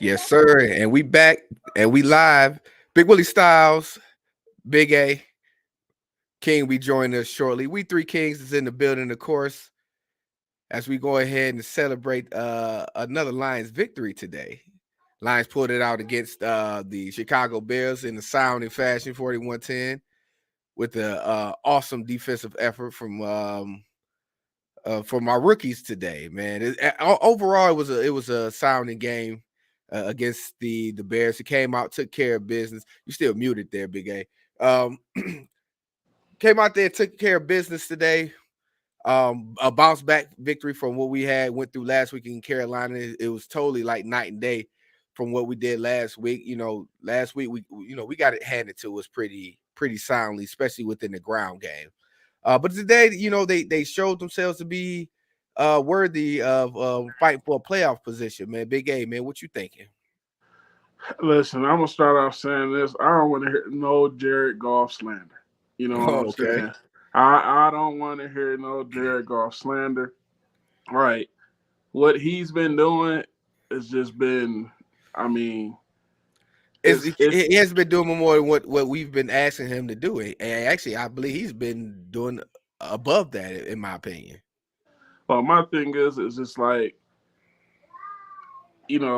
Yes, sir. And we back and we live. Big Willie Styles, Big A, King be joining us shortly. We three kings is in the building, of course, as we go ahead and celebrate another Lions victory today. Lions pulled it out against the Chicago Bears in a sounding fashion, 41-10, with the awesome defensive effort from our rookies today, man. Overall, it was a sounding game against the Bears. He came out, took care of business. You still muted there, Big A. Came out there, took care of business today. A bounce back victory from what we went through last week in Carolina. It was totally like night and day from what we did last week. Last week we got it handed to us pretty soundly, especially within the ground game. But today, they showed themselves to be worthy of fighting for a playoff position, man. Big A, man, what you thinking? Listen, I'm gonna start off saying this. I don't want to hear no Jared Goff slander. You know what I'm Oh, okay. saying? I don't want to hear no Jared Goff slander. All right, what he's been doing has just been. I mean, it's He has been doing more than what we've been asking him to do. And actually, I believe he's been doing above that, in my opinion. well. My thing is, it's just like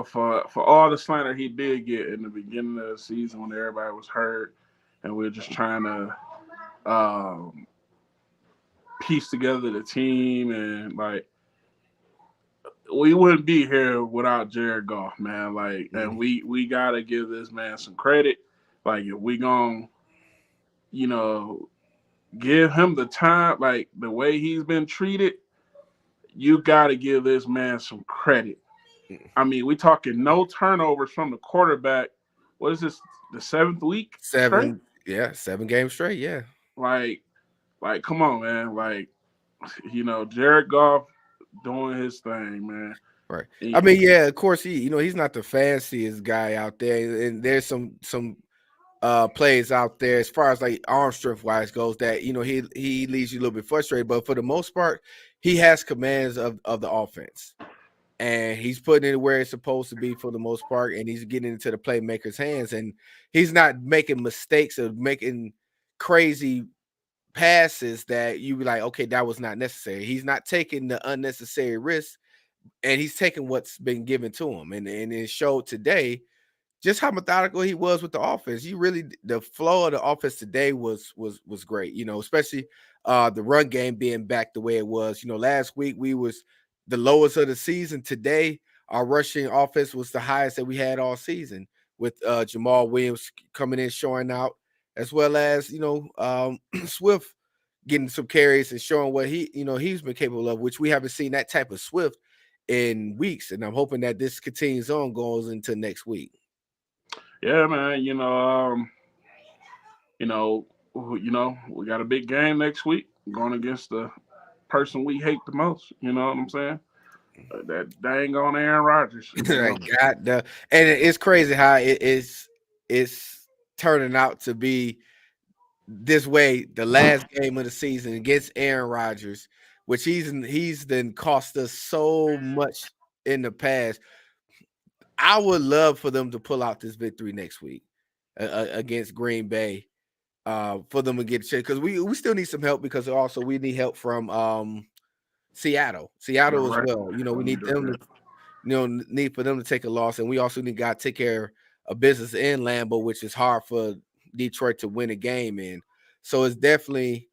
for all the slander he did get in the beginning of the season when everybody was hurt, and we are just trying to piece together the team and like we wouldn't be here without Jared Goff, man. Like, and Mhm. we gotta give this man some credit. Like, if we gonna, you know, give him the time, like the way he's been treated, you gotta give this man some credit. I mean, we talking no turnovers from the quarterback. What is this? The seventh week straight? 7 games straight, yeah. Like, come on, man. Like, Jared Goff doing his thing, man. Right. I He, mean, yeah, of course he's not the fanciest guy out there, and there's some plays out there as far as like arm strength wise goes that he leaves you a little bit frustrated, but for the most part, he has commands of the offense. And he's putting it where it's supposed to be for the most part, and he's getting into the playmaker's hands, and he's not making mistakes of making crazy passes that you be like, okay, that was not necessary. He's not taking the unnecessary risks, and he's taking what's been given to him, and it showed today just how methodical he was with the offense. The flow of the offense today was great. Especially the run game being back the way it was. Last week we was the lowest of the season. Today our rushing offense was the highest that we had all season, with Jamal Williams coming in showing out, as well as Swift getting some carries and showing what he's been capable of, which we haven't seen that type of Swift in weeks. And I'm hoping that this continues on, goes into next week. yeah, man. You know, we got a big game next week going against the person we hate the most. You know what I'm saying? That dang on Aaron Rodgers. Like God, and it's crazy how it's turning out to be this way. The last game of the season against Aaron Rodgers, which he's then cost us so much in the past. I would love for them to pull out this victory next week against Green Bay, for them to get a chance, because we still need some help, because also we need help from Seattle as Right. well. We need them to need for them to take a loss, and we also need got to take care of business in Lambeau, which is hard for Detroit to win a game in. So it's definitely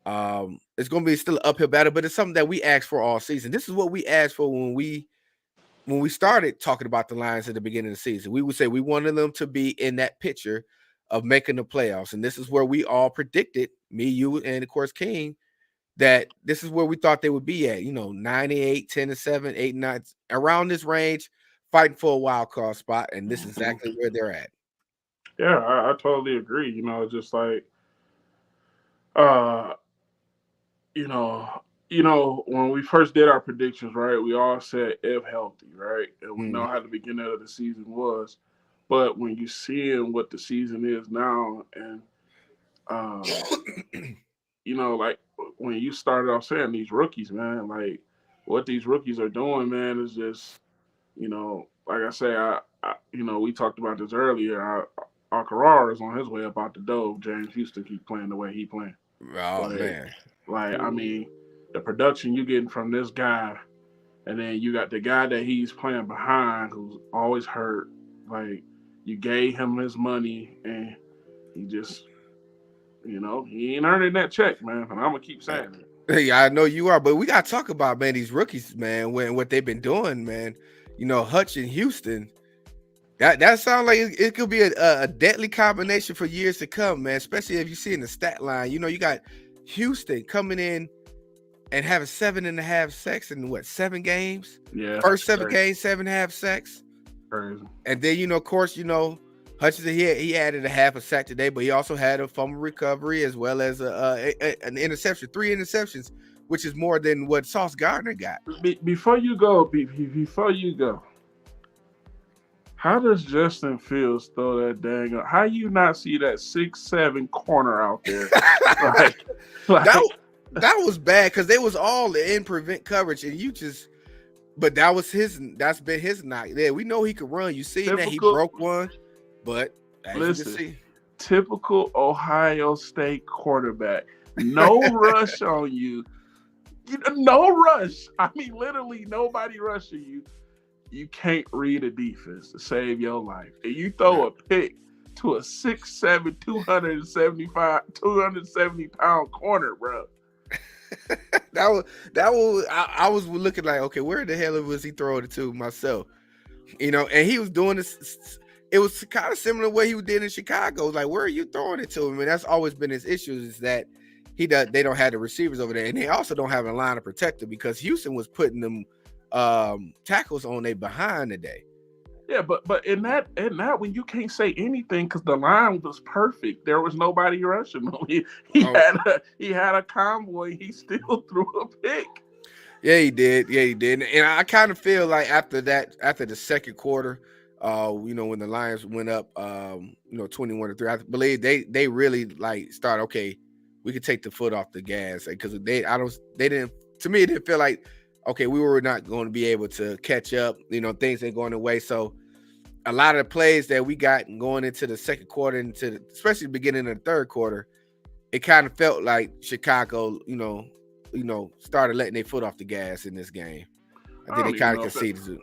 it's going to be still an uphill battle, but it's something that we asked for all season. This is what we asked for when we started talking about the Lions at the beginning of the season. We would say we wanted them to be in that picture of making the playoffs, and this is where we all predicted, me, you, and of course King, that this is where we thought they would be at, 98, 10-7, 8-9, around this range, fighting for a wild card spot, and this is exactly where they're at. Yeah, I totally agree. Just like uh, you know, when we first did our predictions, right? We all said if healthy, right? And we know Mhm. how the beginning of the season was. But when you seeing what the season is now, and uh, like when you started off saying these rookies, man, like what these rookies are doing, man, is just, like I say, we talked about this earlier. Our Carrara is on his way up out the door. James Houston keep playing the way he playing. Oh Like, man. I mean, the production you getting from this guy, and then you got the guy that he's playing behind who's always hurt. Like, you gave him his money, and he just, he ain't earning that check, man. And I'm gonna keep saying it. Yeah, I know you are, but we gotta talk about, man, these rookies, man, when what they've been doing, man. Hutch and Houston. That sounds like it could be a deadly combination for years to come, man. Especially if you see in the stat line. You got Houston coming in and having 7.5 sacks in 7 games? Yeah. First 7 games, 7.5 sacks. Crazy. And then, of course, Hutchinson, he added a half a sack today, but he also had a fumble recovery as well as an interception, 3 interceptions, which is more than what Sauce Gardner got. Before you go, how does Justin Fields throw that dang up? How you not see that 6'7" corner out there? That was bad because they was all in prevent coverage, and but that's been his knock. Yeah, we know he could run. You see that he broke one, but listen, typical Ohio State quarterback. No rush on you. No rush. I mean, literally nobody rushing you. You can't read a defense to save your life. And you throw a pick to a 6'7", 270-pound corner, bro. I was looking like, okay, where the hell was he throwing it to myself? And he was doing this. It was kind of similar to what he did in Chicago. Like, where are you throwing it to him? And that's always been his issue, is that they don't have the receivers over there, and they also don't have a line of protector because Houston was putting them tackles on their behind today. Yeah, but in that when you can't say anything because the line was perfect, there was nobody rushing him. He had a convoy. He still threw a pick. Yeah, he did. And I kind of feel like after the second quarter, when the Lions went up, 21-3, I believe they really like started. Okay, we could take the foot off the gas because they didn't. To me, it didn't feel like, okay, we were not going to be able to catch up. Things ain't going away. So a lot of the plays that we got going into the second quarter, especially the beginning of the third quarter, it kind of felt like Chicago, started letting their foot off the gas in this game. I think they kind of conceded it.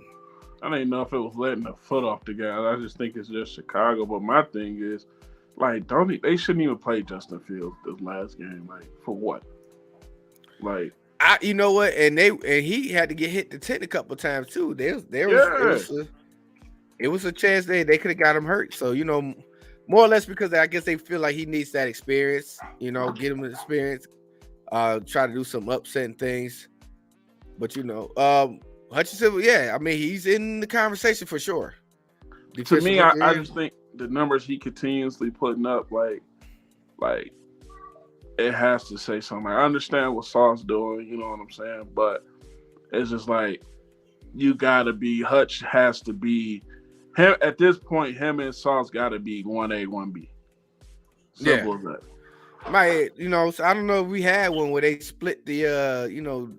I don't even know if it was letting the foot off the gas. I just think it's just Chicago. But my thing is, like, they shouldn't even play Justin Fields this last game. Like, for what? Like, you know what? And he had to get hit the 10 a couple of times too. It was a chance they could have got him hurt. So, more or less because I guess they feel like he needs that experience, get him the experience, try to do some upsetting things. But Hutchinson, yeah, I mean, he's in the conversation for sure. To me, I just think the numbers he continuously putting up, like it has to say something. I understand what Sauce doing, you know what I'm saying? But it's just like, Hutch has to be him at this point. Him and Sauce got to be 1A, 1B. Simple as that. So I don't know if we had one where they split the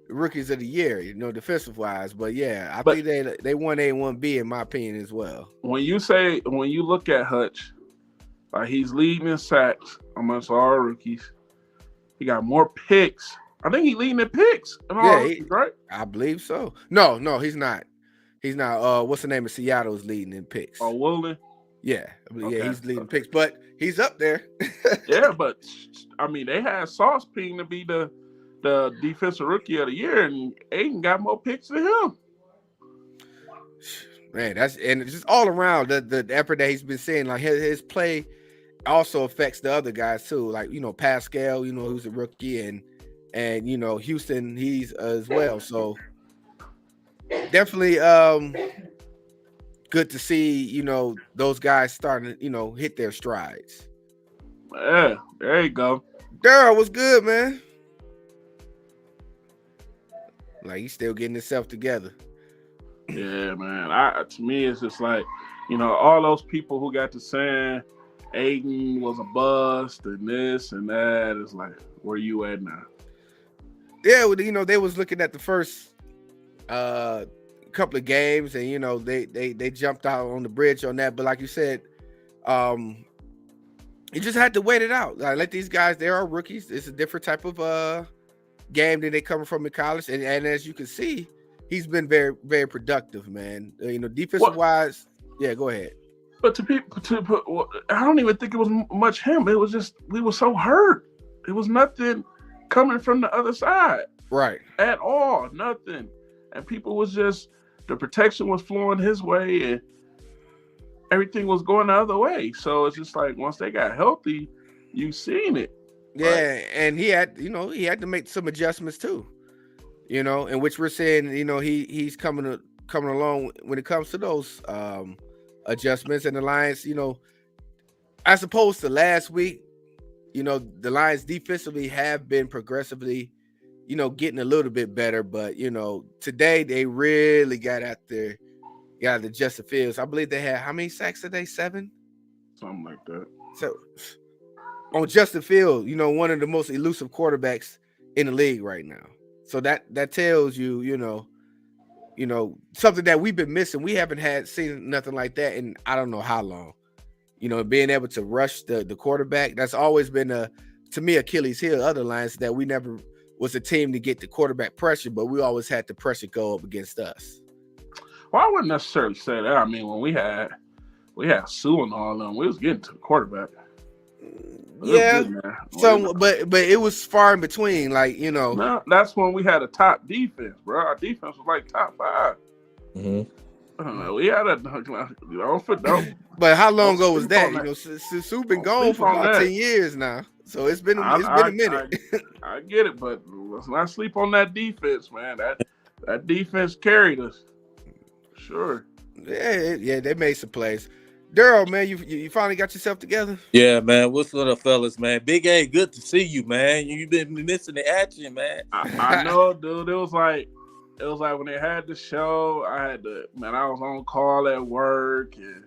rookies of the year, defensive wise, but yeah, I think they 1A and 1B in my opinion as well. When you look at Hutch, like, he's leading in sacks amongst all our rookies. He got more picks. I think he's leading in picks. Right? I believe so. No, he's not. He's not. What's the name of Seattle's leading in picks? Oh, Woolen? Yeah. Yeah, he's leading picks, but he's up there. Yeah, but I mean, they had Sauce Ping to be the defensive rookie of the year, and Aiden got more picks than him. Man, and just all around the effort that he's been seeing, like his play also affects the other guys too. Like, Pascal, who's a rookie, and Houston, he's as well. So definitely good to see, those guys starting to, hit their strides. Yeah, there you go. Daryl, what's good, man? Like, he's still getting himself together. Yeah, man. To me, it's just like, all those people who got to saying Aiden was a bust and this and that, is like, where you at now? Yeah, well, they was looking at the first couple of games, and they jumped out on the bridge on that. But like you said, you just had to wait it out. Like, let these guys. They are rookies. It's a different type of game that they coming from in college, and as you can see, he's been very, very productive, man. Defensive wise. Yeah, go ahead. But I don't even think it was much him. It was just we were so hurt. It was nothing coming from the other side, right? At all, nothing. And people was just the protection was flowing his way, and everything was going the other way. So it's just like once they got healthy, you seen it. Yeah, right? And he had to make some adjustments too. In which we're saying, he's coming along when it comes to those adjustments. And the Lions, as opposed to last week, the Lions defensively have been progressively, getting a little bit better. But today they really got out there, got the Justin Fields. I believe they had how many sacks today? 7, something like that. So on Justin Fields, one of the most elusive quarterbacks in the league right now. So that tells you, something that we've been missing. We haven't seen nothing like that in I don't know how long. Being able to rush the quarterback, that's always been to me Achilles heel. Other lines that we never was a team to get the quarterback pressure, but we always had the pressure go up against us. Well, I wouldn't necessarily say that. I mean, when we had Sue and all of them, we was getting to the quarterback. Yeah, but it was far in between, like No, that's when we had a top defense, bro. Our defense was like top 5. Mm-hmm. We had a But how long ago was that? Sue been gone for about 10 years now, so it's been a minute. I get it, but let's not sleep on that defense, man. That defense carried us. Sure. Yeah, they made some plays. Daryl, man, you finally got yourself together? Yeah, man. What's up, fellas, man? Big A, good to see you, man. You've been missing the action, man. I know, dude. It was like when they had the show, I was on call at work, and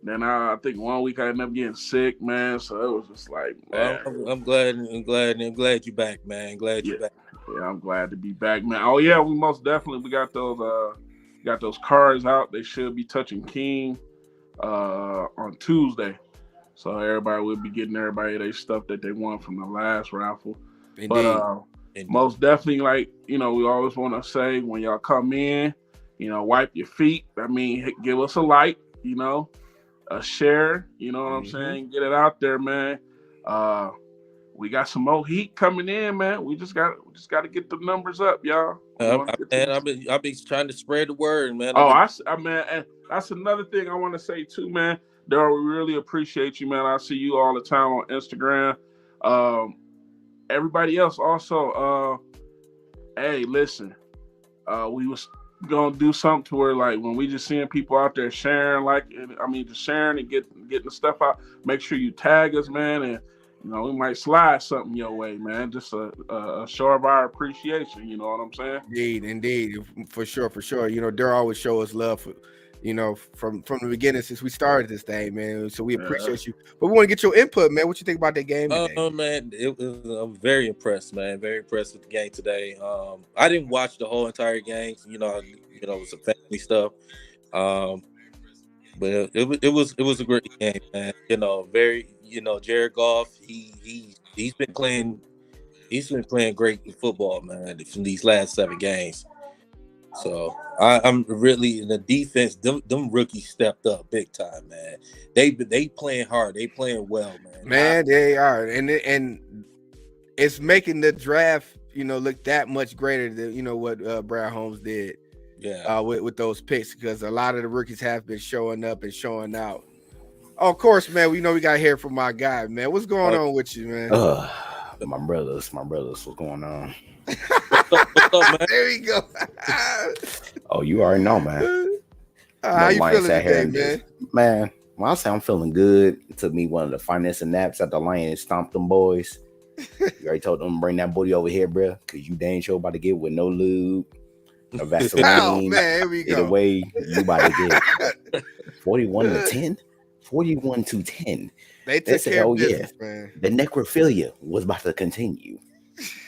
then I think 1 week I ended up getting sick, man. So it was just like, man. I'm glad you're back, man. Glad you're back. Yeah, I'm glad to be back, man. Oh yeah, we most definitely got those cards out. They should be touching King on Tuesday, so everybody will be getting their stuff that they won from the last raffle. Indeed. But most definitely, like we always want to say when y'all come in, wipe your feet. I mean, give us a like, a share. You know what I'm saying? Get it out there, man. We got some more heat coming in, man. We just got to get the numbers up, y'all. I've been trying to spread the word, man. Man, and that's another thing I want to say too, man. Daryl, we really appreciate you, man. I see you all the time on Instagram. Everybody else also, hey, listen, we was gonna do something to where, like, when we just seeing people out there sharing, just sharing and getting the stuff out. Make sure you tag us, man, and we might slide something your way, man. Just a show of our appreciation. You know what I'm saying? Indeed, for sure. Daryl always show us love for, from the beginning since we started this thing, man. So we appreciate you. But we want to get your input, man. What you think about that game today? Oh, man, I'm very impressed, man. Very impressed with the game today. I didn't watch the whole entire game. It was some family stuff. But it was a great game, man. Jared Goff, he's been playing great football, man, from these last 7 games. So I'm really in the defense. Them rookies stepped up big time, man. They playing hard. They playing well, man. Man, they are, and it's making the draft, look that much greater than what Brad Holmes did. Yeah, with those picks, because a lot of the rookies have been showing up and showing out. Oh, of course, man. We got to hear from my guy, man. What's going on with you, man? My brothers, what's going on? What's up, man? There you go. Oh, you already know, man. How you feeling today, man? Man, when I say I'm feeling good, it took me one of the finest naps at the Lions stomped them boys. You already told them to bring that booty over here, bro, because you dang sure about to get with no lube, no Vaseline. Oh, man, here we go. Either way, you about to get 41-10. 41-10. They took care of business, man. The necrophilia was about to continue.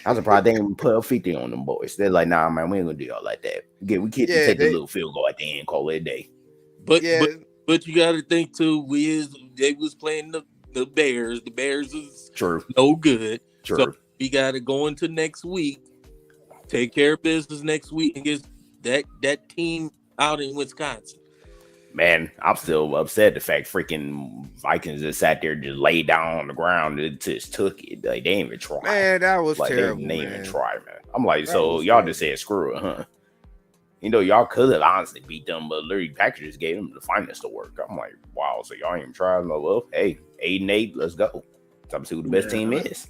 I'm surprised they didn't even put a 50 on them boys. They're like, nah, man, we ain't gonna do y'all like that. We can't Yeah, take the little field goal at the end, call it a day. But Yeah. but you got to think too. They was playing the Bears. The Bears is True. no good. True. So we got to go into next week, take care of business next week, and get that team out in Wisconsin. Man, I'm still upset the fact freaking Vikings just sat there, just laid down on the ground and just took it. Like, they didn't even try. Man, that was like, terrible. They didn't man. even try, man. I'm like, That so was y'all terrible. just said screw it, huh? You know, y'all could have honestly beat them, but literally Packers just gave them the finance to work. I'm like, wow, so y'all ain't even trying. Like, well, hey, 8-8, let's go. Time to see who the best team is.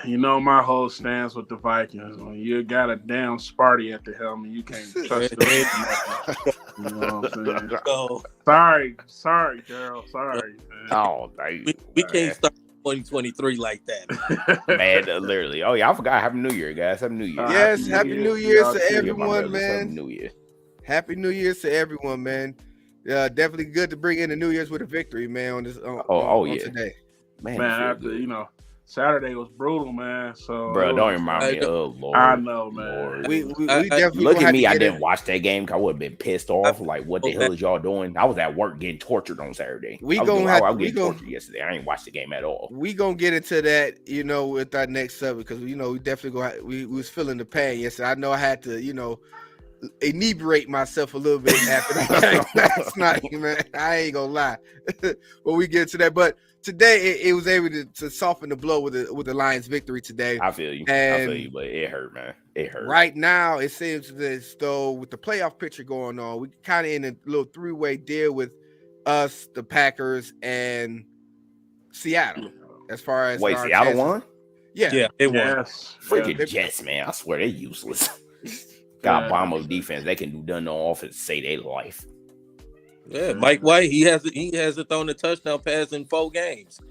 You know my whole stance with the Vikings. When you got a damn Sparty at the helm, you can't trust them. You know what I'm saying? So Sorry, Gerald. Sorry, man. Oh, we can't start 2023 like that. man, literally. Oh yeah, I forgot. Happy New Year, guys. Happy New Year. Yes, Happy New Year's to Yeah, my everyone, brothers, man. Happy New Year. Happy New Year's to everyone, man. Definitely good to bring in the New Year's with a victory, man. On this, on yeah. today, Man, after Saturday was brutal, man. So bro, don't remind me. Oh Lord, I know, man. we definitely look at me. I get didn't watch that game. I would have been pissed off. Like, what the hell is y'all doing? I was at work getting tortured on Saturday. I was getting tortured yesterday. I ain't watched the game at all. We gonna get into that, with our next subject because we definitely we was feeling the pain yesterday. I know I had to, inebriate myself a little bit after that game last night, man. I ain't gonna lie. When we get to that, but today it was able to soften the blow with the Lions' victory today. I feel you, but it hurt, man. It hurt. Right now, it seems as though with the playoff picture going on, we kind of in a little three-way deal with us, the Packers, and Seattle. As far as Seattle won? Yeah, it won. Freaking Jets, man. I swear they're useless. Got bomb of defense. They can do nothing on offense to save their life. Yeah, Mike White, he hasn't thrown a touchdown pass in 4 games.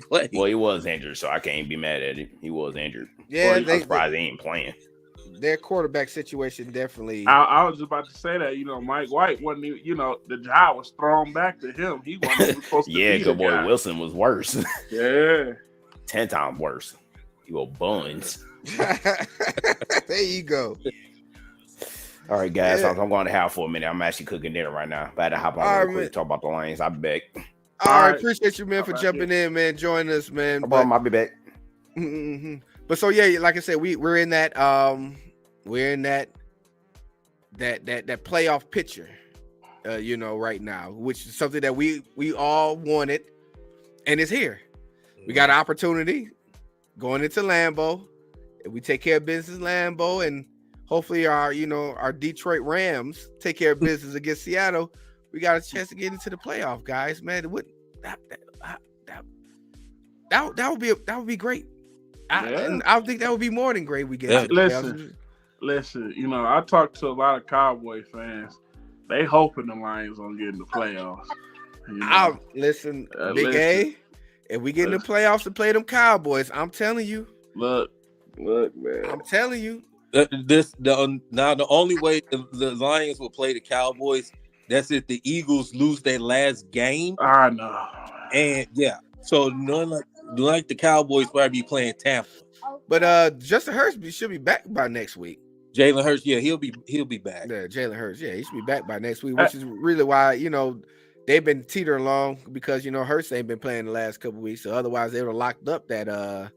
Well, he was injured, so I can't be mad at it. He was injured. Yeah, I'm surprised they ain't playing. Their quarterback situation definitely. I was just about to say that. Mike White wasn't even, the job was thrown back to him. He wasn't even supposed to be good boy guy. Wilson was worse. Yeah. 10 times worse. You go buns. There you go. All right, guys. Yeah. I'm going to have for a minute. I'm actually cooking dinner right now. But I had to hop on real quick to talk about the Lions. I'll be back. All right. Appreciate you, man, for jumping in, man. Join us, man. I'll be back. Mm-hmm. But so yeah, like I said, we're in that that playoff picture, right now, which is something that we all wanted, and it's here. We got an opportunity going into Lambeau. If we take care of business in Lambeau, and hopefully our Detroit Rams take care of business against Seattle, we got a chance to get into the playoff, guys. Man, that would be great. And I think that would be more than great. We get listen. I talked to a lot of Cowboy fans. They hoping the Lions gonna get in the playoffs. Listen, Big A. If we get in the playoffs to play them Cowboys, I'm telling you. Look, man. I'm telling you. Now the only way the Lions will play the Cowboys, that's if the Eagles lose their last game. I know. And so like the Cowboys probably be playing Tampa. But Justin Hurts should be back by next week. Jalen Hurts, he'll be back. Yeah, Jalen Hurts, he should be back by next week, which is really why they've been teetering along because Hurts ain't been playing the last couple of weeks. So otherwise they would have locked up that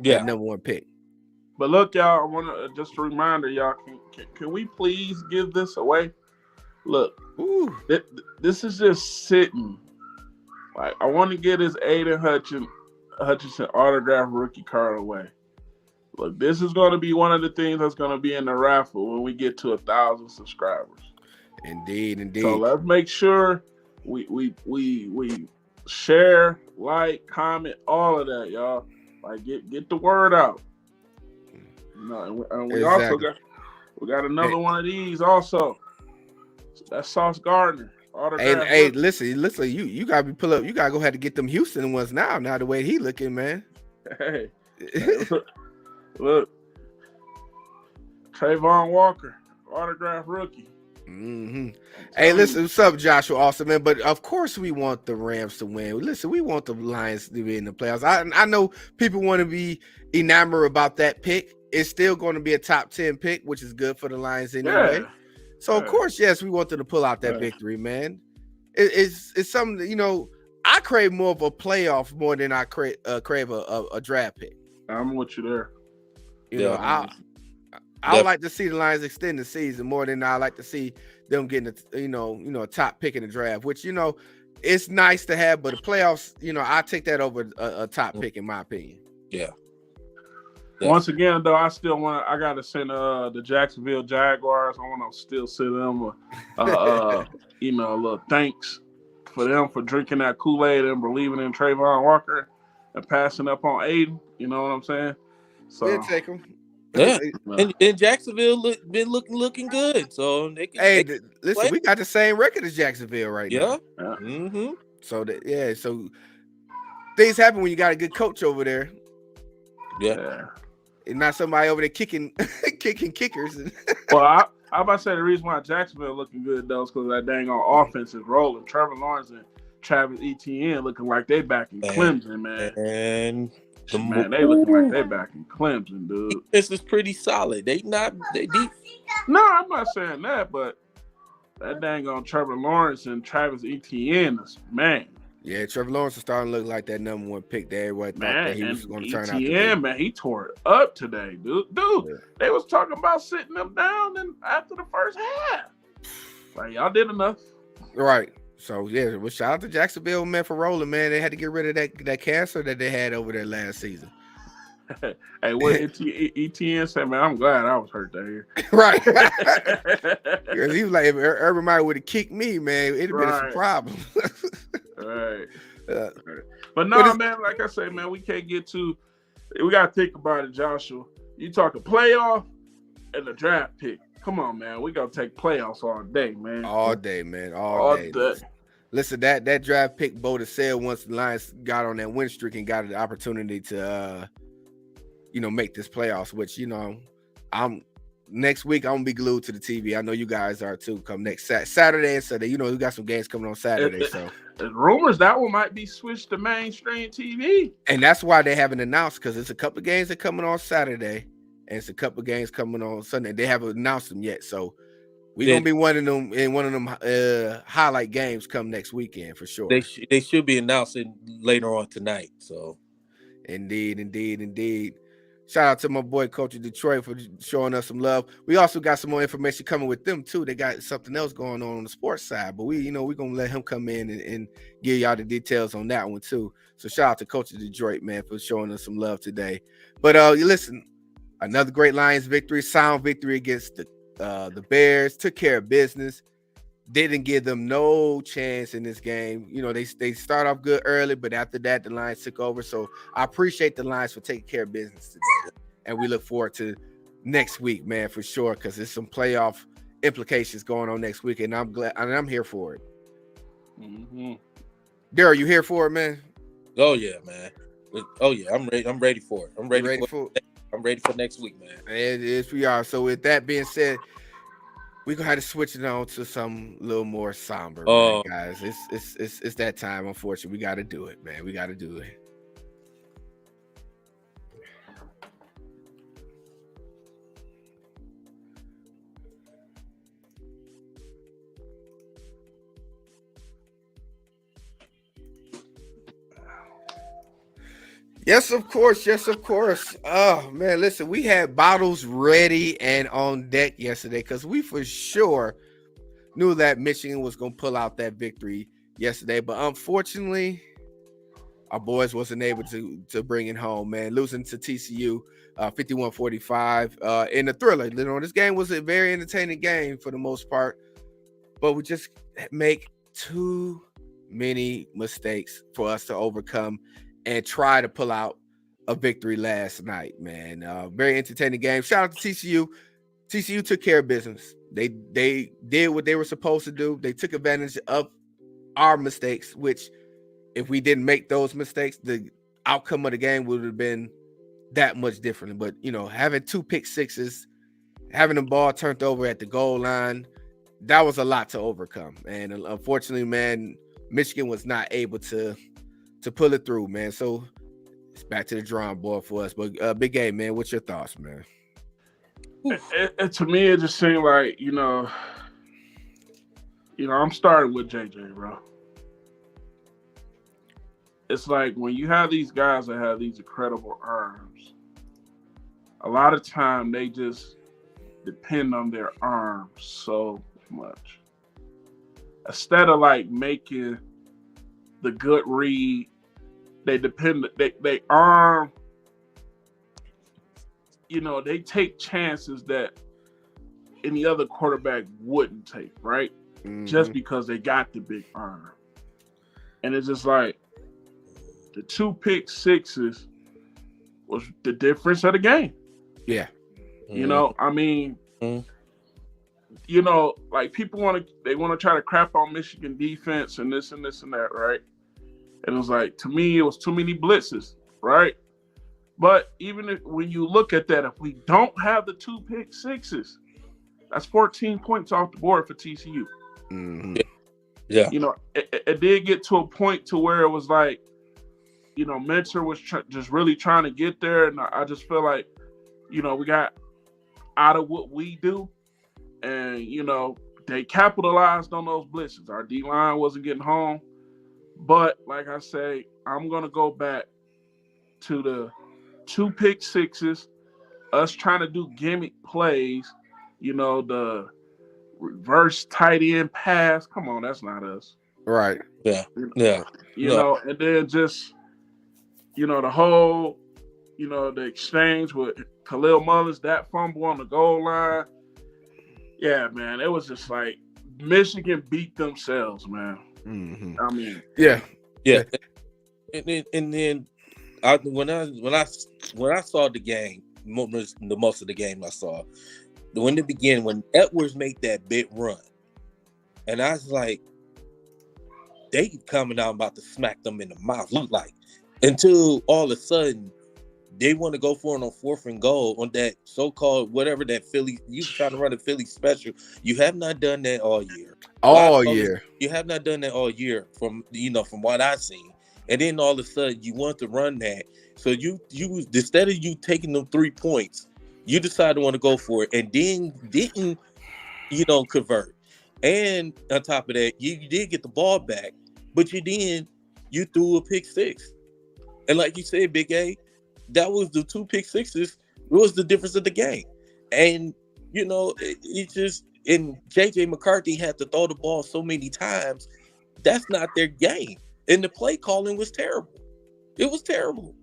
number 1 pick. But look, y'all, I want to just a reminder, y'all. Can we please give this away? Look, this is just sitting. Like, I want to get his Aiden Hutchinson autograph rookie card away. Look, this is going to be one of the things that's going to be in the raffle when we get to 1,000 subscribers. Indeed. So let's make sure we share, like, comment, all of that, y'all. Like, get the word out. And we also got another one of these also. That's Sauce Gardner. Hey, listen, you gotta be pull up. You gotta go ahead to get them Houston ones now. Now the way he looking, man. Hey, look, Trayvon Walker, autograph rookie. Mm-hmm. I'm Hey, telling listen, you. what's up, Joshua Austin, man? But of course, we want the Rams to win. Listen, we want the Lions to be in the playoffs. I know people want to be enamored about that pick. It's still going to be a top 10 pick, which is good for the Lions anyway. Yeah. So, of Yeah. course, yes, we want them to pull out that Yeah. victory, man. It's something that, I crave more of a playoff more than I crave a draft pick. I'm with you there. Yeah. I would like to see the Lions extend the season more than I like to see them getting a top pick in the draft, which it's nice to have, but the playoffs, I take that over a top pick in my opinion. Yeah. Once again, though, I gotta send the Jacksonville Jaguars. I want to still send them a little thanks for them for drinking that Kool-Aid and believing in Trayvon Walker and passing up on Aiden. You know what I'm saying? So We'll take them. Yeah, and Jacksonville been looking good, so they can. Hey, They listen, play. we got the same record as Jacksonville right now. Yeah. Mm-hmm. So so things happen when you got a good coach over there. Yeah. And not somebody over there kicking kickers. Well, I about to say the reason why Jacksonville looking good though is because that dang on offense is rolling. Trevor Lawrence and Travis Etienne looking like they back in Clemson, man. And they looking like they back in Clemson, dude. This is pretty solid. They deep. No, I'm not saying that, but that dang on Trevor Lawrence and Travis Etienne is, man. Yeah, Trevor Lawrence is starting to look like that number one pick that everybody thought that he was going to turn out to be. Man, he tore it up today, dude. They was talking about sitting them down after the first half. Like, y'all did enough. Right. So, yeah, well, shout out to Jacksonville, man, for rolling, man. They had to get rid of that cancer that they had over there last season. Hey, what Etienne said, man, I'm glad I was hurt there. Right. Because he was like, if everybody would have kicked me, man, it'd have been some problems. Right. But no, man, like I say, man, we can't get too. We got to think about it, Joshua. You talking playoff and the draft pick. Come on, man. We got to take playoffs all day, man. All day, man. All day. Listen, that draft pick boded sail once the Lions got on that win streak and got an opportunity to, make this playoffs, which, next week I'm going to be glued to the TV. I know you guys are too. Come next Saturday and Sunday. We got some games coming on Saturday. So there's rumors that one might be switched to mainstream TV. And that's why they haven't announced, because it's a couple of games that coming on Saturday and it's a couple of games coming on Sunday. They haven't announced them yet. So we're going to be one of them highlight games come next weekend for sure. They should be announcing later on tonight. So Indeed. Shout out to my boy, Coach of Detroit, for showing us some love. We also got some more information coming with them, too. They got something else going on the sports side. But we're going to let him come in and give y'all the details on that one, too. So shout out to Coach of Detroit, man, for showing us some love today. But listen, another great Lions victory, sound victory against the Bears. Took care of business. Didn't give them no chance in this game. They start off good early, but after that, the Lions took over. So I appreciate the Lions for taking care of business today. And we look forward to next week, man, for sure, because there's some playoff implications going on next week, and I'm glad, and I'm here for it. Mm-hmm. Daryl, you here for it, man? Oh yeah, man. Oh yeah, I'm ready. I'm ready for it. I'm ready for it. I'm ready for next week, man. And yes, we are. So with that being said, we're gonna have to switch it on to some little more somber, man, guys. It's that time. Unfortunately, we got to do it, man. We got to do it. Yes, of course. Oh, man, listen, we had bottles ready and on deck yesterday because we for sure knew that Michigan was going to pull out that victory yesterday. But unfortunately, our boys wasn't able to bring it home, man. Losing to TCU 51-45 in a thriller. This game was a very entertaining game for the most part, but we just make too many mistakes for us to overcome and try to pull out a victory last night, man. Very entertaining game. Shout out to TCU. TCU took care of business. They did what they were supposed to do. They took advantage of our mistakes, which if we didn't make those mistakes, the outcome of the game would have been that much differently. But, having 2 pick sixes, having the ball turned over at the goal line, that was a lot to overcome. And unfortunately, man, Michigan was not able to pull it through, man. So it's back to the drawing board for us. But Big A, man, what's your thoughts, man? To me, it just seemed like, I'm starting with JJ, bro. It's like when you have these guys that have these incredible arms, a lot of time they just depend on their arms so much. Instead of like making the good read, they arm, they take chances that any other quarterback wouldn't take, right? Mm-hmm. Just because they got the big arm. And it's just like the 2 pick sixes was the difference of the game. Yeah. I mean, like people want to try to crap on Michigan defense and this and this and that, right? And it was like, to me, it was too many blitzes, right? But even when you look at that, if we don't have the 2 pick sixes, that's 14 points off the board for TCU. Mm-hmm. Yeah. It did get to a point to where it was like, Mentor was just really trying to get there. And I just feel like, we got out of what we do. And, they capitalized on those blitzes. Our D-line wasn't getting home. But like I say, I'm going to go back to the 2 pick sixes, us trying to do gimmick plays, the reverse tight end pass. Come on, that's not us. Right. Yeah. And then just, the whole, the exchange with Khalil Mullins, that fumble on the goal line. Yeah, man, it was just like Michigan beat themselves, man. Mm-hmm. I mean, yeah. And then when I saw the game, the most of the game I saw, when it began, when Edwards made that big run, and I was like, they coming out about to smack them in the mouth, look like, until all of a sudden they want to go for it on 4th and goal on that so-called whatever that Philly, you trying to run a Philly special. You have not done that all year. You have not done that all year from what I've seen. And then all of a sudden you want to run that. So you instead of you taking them 3 points, you decide to want to go for it, and then didn't convert. And on top of that, you did get the ball back, but you threw a pick six. And like you said, Big A, that was the 2 pick sixes. It was the difference of the game. And it just, and JJ McCarthy had to throw the ball so many times. That's not their game. And the play calling was terrible. It was terrible.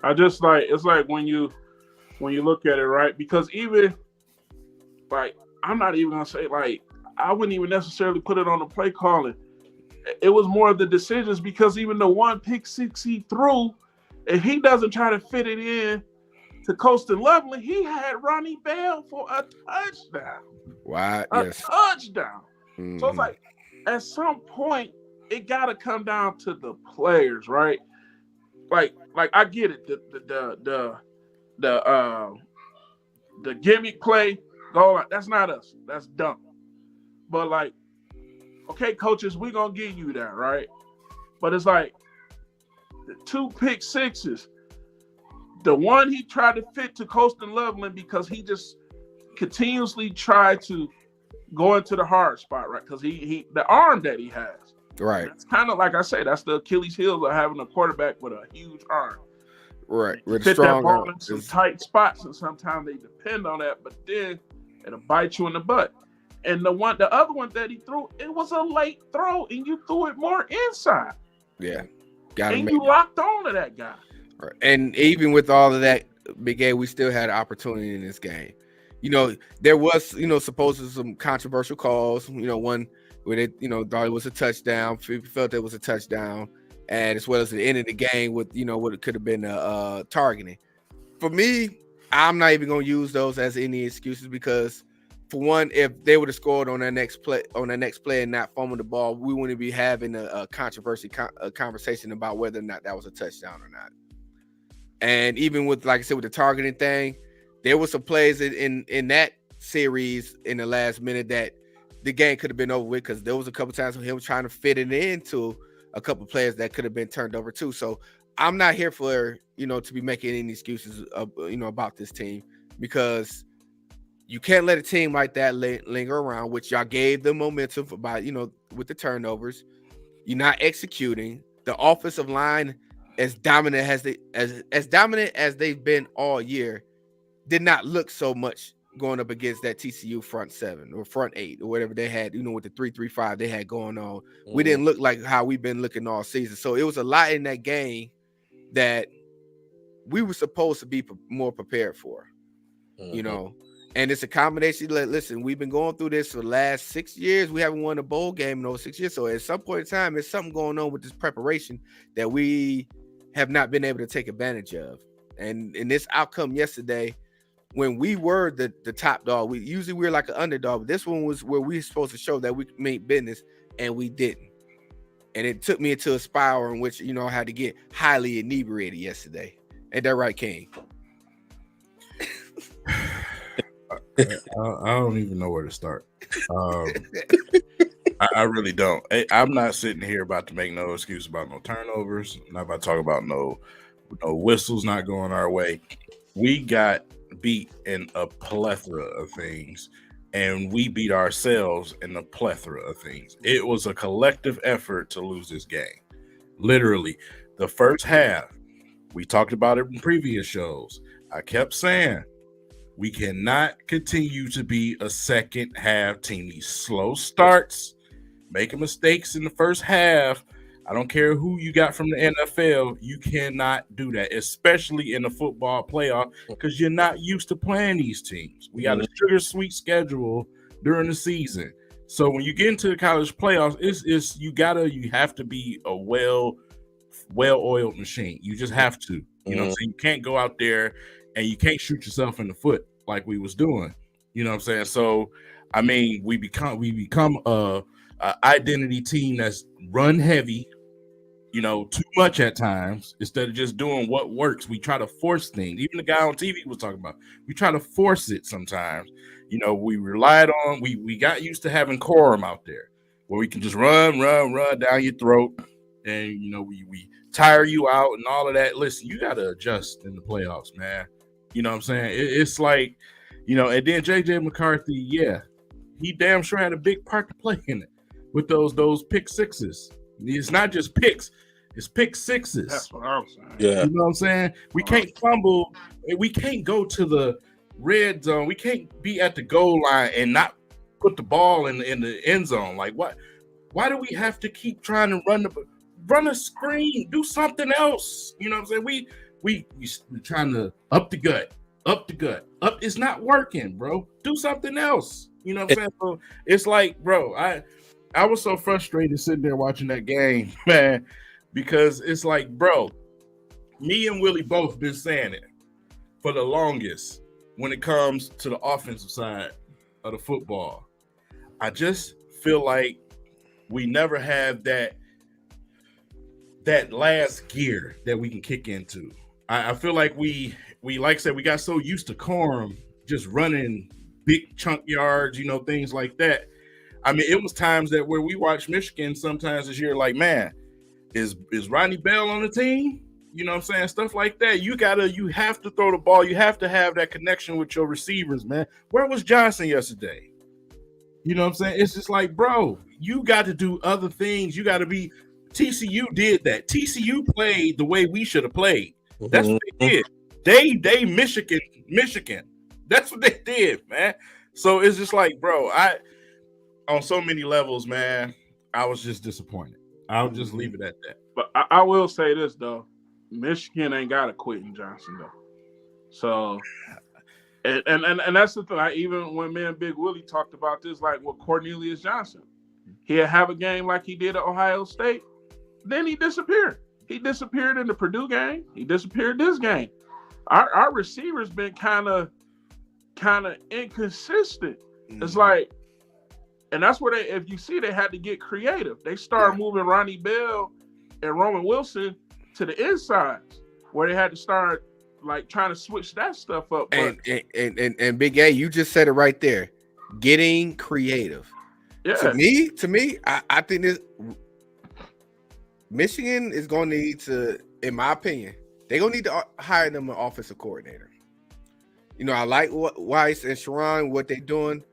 It's like when you look at it, right? Because even like, I'm not even gonna say, like, I wouldn't even necessarily put it on the play calling. It was more of the decisions, because even the 1 pick six he threw, if he doesn't try to fit it in to Coastal Lovely, he had Ronnie Bell for a touchdown. Wow. Yes. Touchdown. Mm-hmm. So it's like, at some point, it got to come down to the players, right? Like I get it. The gimmick play, that's not us. That's dumb. But like, okay, coaches, we're gonna give you that, right? But it's like the 2 pick sixes. The one he tried to fit to Coastal Loveland, because he just continuously tried to go into the hard spot, right? Because he the arm that he has. Right. It's kind of like I say, that's the Achilles heel of having a quarterback with a huge arm. Right. With fit strong that ball in some tight spots, and sometimes they depend on that, but then it'll bite you in the butt. And the other one that he threw, it was a late throw, and you threw it more inside. Yeah. And you locked on to that guy. Right. And even with all of that, Big A, we still had an opportunity in this game. There was, supposedly some controversial calls, one where they, thought it was a touchdown, felt it was a touchdown, and as well as the end of the game with, what it could have been targeting. For me, I'm not even going to use those as any excuses, because for one, if they would have scored on that next play and not fumbled the ball, we wouldn't be having a conversation about whether or not that was a touchdown or not. And even with, like I said, with the targeting thing, there were some plays in that series in the last minute that the game could have been over with, because there was a couple times when he was trying to fit it into a couple players that could have been turned over too. So I'm not here for, to be making any excuses, about this team, because you can't let a team like that linger around, which y'all gave them momentum by, with the turnovers. You're not executing. The offensive line, as dominant as dominant as they've been all year, did not look so much going up against that TCU front seven or front eight or whatever they had, with the 3-3-5 they had going on. Mm-hmm. We didn't look like how we've been looking all season. So it was a lot in that game that we were supposed to be more prepared for, mm-hmm. And it's a combination. Listen, we've been going through this for the last 6 years. We haven't won a bowl game in those 6 years. So at some point in time, there's something going on with this preparation that we have not been able to take advantage of. And in this outcome yesterday, when we were the top dog, we're like an underdog. But this one was where we were supposed to show that we made business, and we didn't. And it took me into a spiral in which, I had to get highly inebriated yesterday. Ain't that right, King? I don't even know where to start. I really don't. I'm not sitting here about to make no excuse about no turnovers. I'm not about to talk about no whistles not going our way. We got beat in a plethora of things, and we beat ourselves in a plethora of things. It was a collective effort to lose this game. Literally, the first half, we talked about it in previous shows. I kept saying, we cannot continue to be a second half team. These slow starts, making mistakes in the first half. I don't care who you got from the NFL. You cannot do that, especially in the football playoff, because you're not used to playing these teams. We got a sugar sweet schedule during the season. So when you get into the college playoffs, you have to be a well-oiled machine. You just have to. So you can't go out there and you can't shoot yourself in the foot like we was doing. You know what I'm saying? So I mean, we become a identity team that's run heavy, too much at times, instead of just doing what works. We try to force things. Even the guy on TV was talking about, we try to force it sometimes. We relied on, we got used to having quorum out there where we can just run down your throat, and we tire you out and all of that. Listen, you got to adjust in the playoffs, man. You know what I'm saying? It's like, and then JJ McCarthy, he damn sure had a big part to play in it with those pick sixes. It's not just picks, it's pick sixes. That's what I'm saying. Yeah. You know what I'm saying? We can't fumble. We can't go to the red zone. We can't be at the goal line and not put the ball in the end zone. Like, what? Why do we have to keep trying to run a screen? Do something else. You know what I'm saying? We're trying to up the gut. It's not working, bro. Do something else. You know what I'm saying? So it's like, bro, I was so frustrated sitting there watching that game, man, because it's like, bro, me and Willie both been saying it for the longest when it comes to the offensive side of the football. I just feel like we never have that last gear that we can kick into. I feel like we like I said, we got so used to Corum just running big chunk yards, things like that. I mean, it was times that where we watched Michigan sometimes this year, like, man, is Rodney Bell on the team? You know what I'm saying? Stuff like that. You have to throw the ball. You have to have that connection with your receivers, man. Where was Johnson yesterday? You know what I'm saying? It's just like, bro, you got to do other things. You got to be. TCU did that. TCU played the way we should have played. That's what they did. They Michigan. That's what they did, man. So it's just like, bro, on so many levels, man, I was just disappointed. I'll just leave it at that. But I will say this, though. Michigan ain't got a Quentin Johnson, though. So, and that's the thing. Even when me and Big Willie talked about this, like with Cornelius Johnson, he'll have a game like he did at Ohio State. Then he disappeared. He disappeared in the Purdue game. He disappeared this game. Our receivers been kind of inconsistent. Mm-hmm. It's like, and that's where if you see, they had to get creative. They started moving Ronnie Bell and Roman Wilson to the insides, where they had to start like trying to switch that stuff up. But And Big A, you just said it right there. Getting creative. yeah, To me, I think this Michigan is going to need to, in my opinion, they're going to need to hire them an offensive coordinator. You know, I like Weiss and Sharon, what they're doing,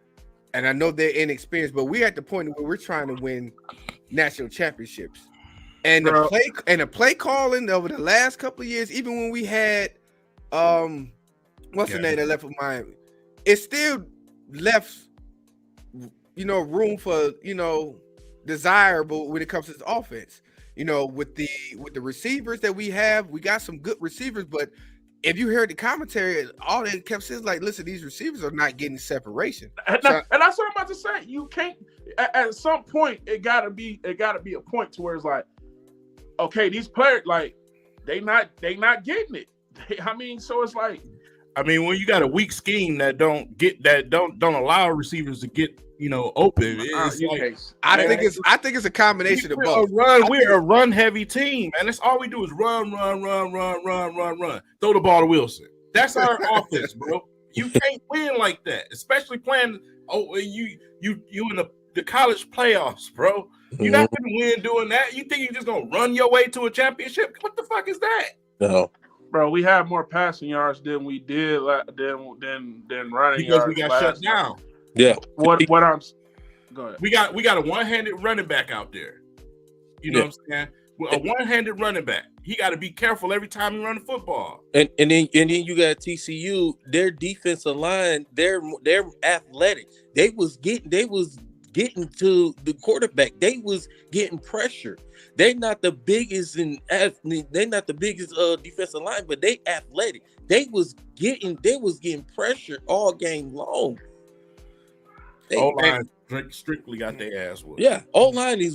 and I know they're inexperienced, but we're at the point where we're trying to win national championships. And the play calling over the last couple of years, even when we had what's the name that left of Miami, it still left room for desirable when it comes to the offense. With the receivers that we have, we got some good receivers, but if you heard the commentary, all they kept saying is like, listen, these receivers are not getting separation. And that's what I'm about to say. You can't. At some point, it gotta be a point to where it's like, okay, these players, like, they not getting it. So it's like, when you got a weak scheme that don't allow receivers to get open, it's like, I think it's a combination of both. We're a run heavy team, and that's all we do is run. Throw the ball to Wilson. That's our offense, bro. You can't win like that, especially playing. You in the college playoffs, bro. You're not gonna win doing that. You think you're just gonna run your way to a championship? What the fuck is that? No, bro. We had more passing yards than we did than running because yards. We got shut down. Yeah. What I'm go ahead. We got a one-handed running back out there. You know what I'm saying? A one-handed running back. He got to be careful every time he run the football. And then you got TCU. Their defensive line. They're athletic. They was getting to the quarterback. They was getting pressure. They're not the biggest defensive line, but they athletic. They was getting pressure all game long. O-line strictly got their ass whooped. Yeah, O-line they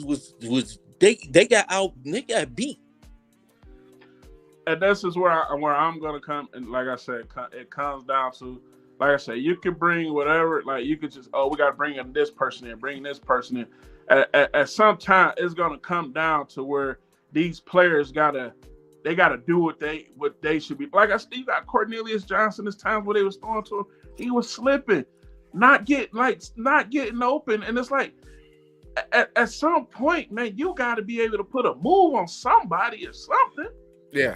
got beat. And this is where I'm gonna come. And like I said, it comes down to, like I said, you can bring whatever. Like you could just, we got to bring in this person in, bring this person in. At some time, it's gonna come down to where these players gotta do what they should be. Like I said, you got Cornelius Johnson. There's times where they was throwing to him, he was slipping. Not getting open, and it's like at some point, man, you got to be able to put a move on somebody or something. Yeah,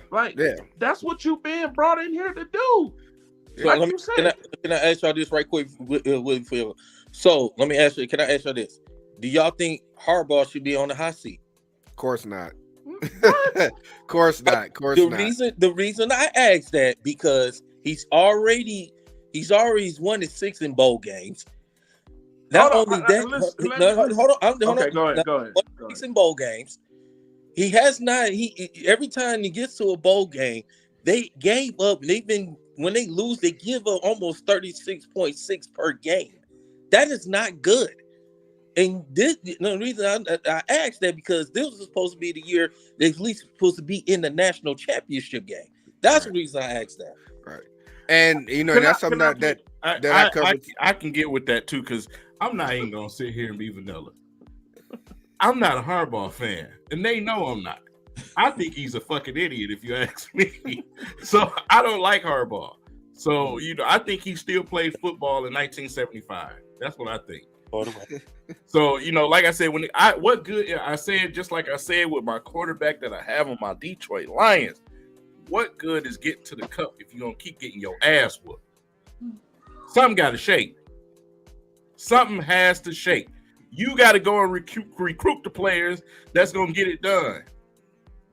that's what you being brought in here to do. So can I ask y'all this right quick? So let me ask you. Can I ask y'all this? Do y'all think Harbaugh should be on the hot seat? Of course not. Of course not. The reason I asked that because he's already won his 6 in bowl games. Not only that, hold on. Go ahead. 6 in bowl games. He has not. Every time he gets to a bowl game, they gave up. When they lose, they give up almost 36.6 per game. That is not good. And the reason I asked that because this was supposed to be the year they're at least supposed to be in the national championship game. That's the reason I asked that. Right. And that's something that I covered. I can get with that too, because I'm not even gonna sit here and be vanilla. I'm not a Harbaugh fan, and they know I'm not. I think he's a fucking idiot, if you ask me. So I don't like Harbaugh. So I think he still played football in 1975. That's what I think. So like I said, I said, just like I said with my quarterback that I have on my Detroit Lions. What good is getting to the cup if you're going to keep getting your ass whooped? Something got to shake. Something has to shake. You got to go and recruit the players that's going to get it done.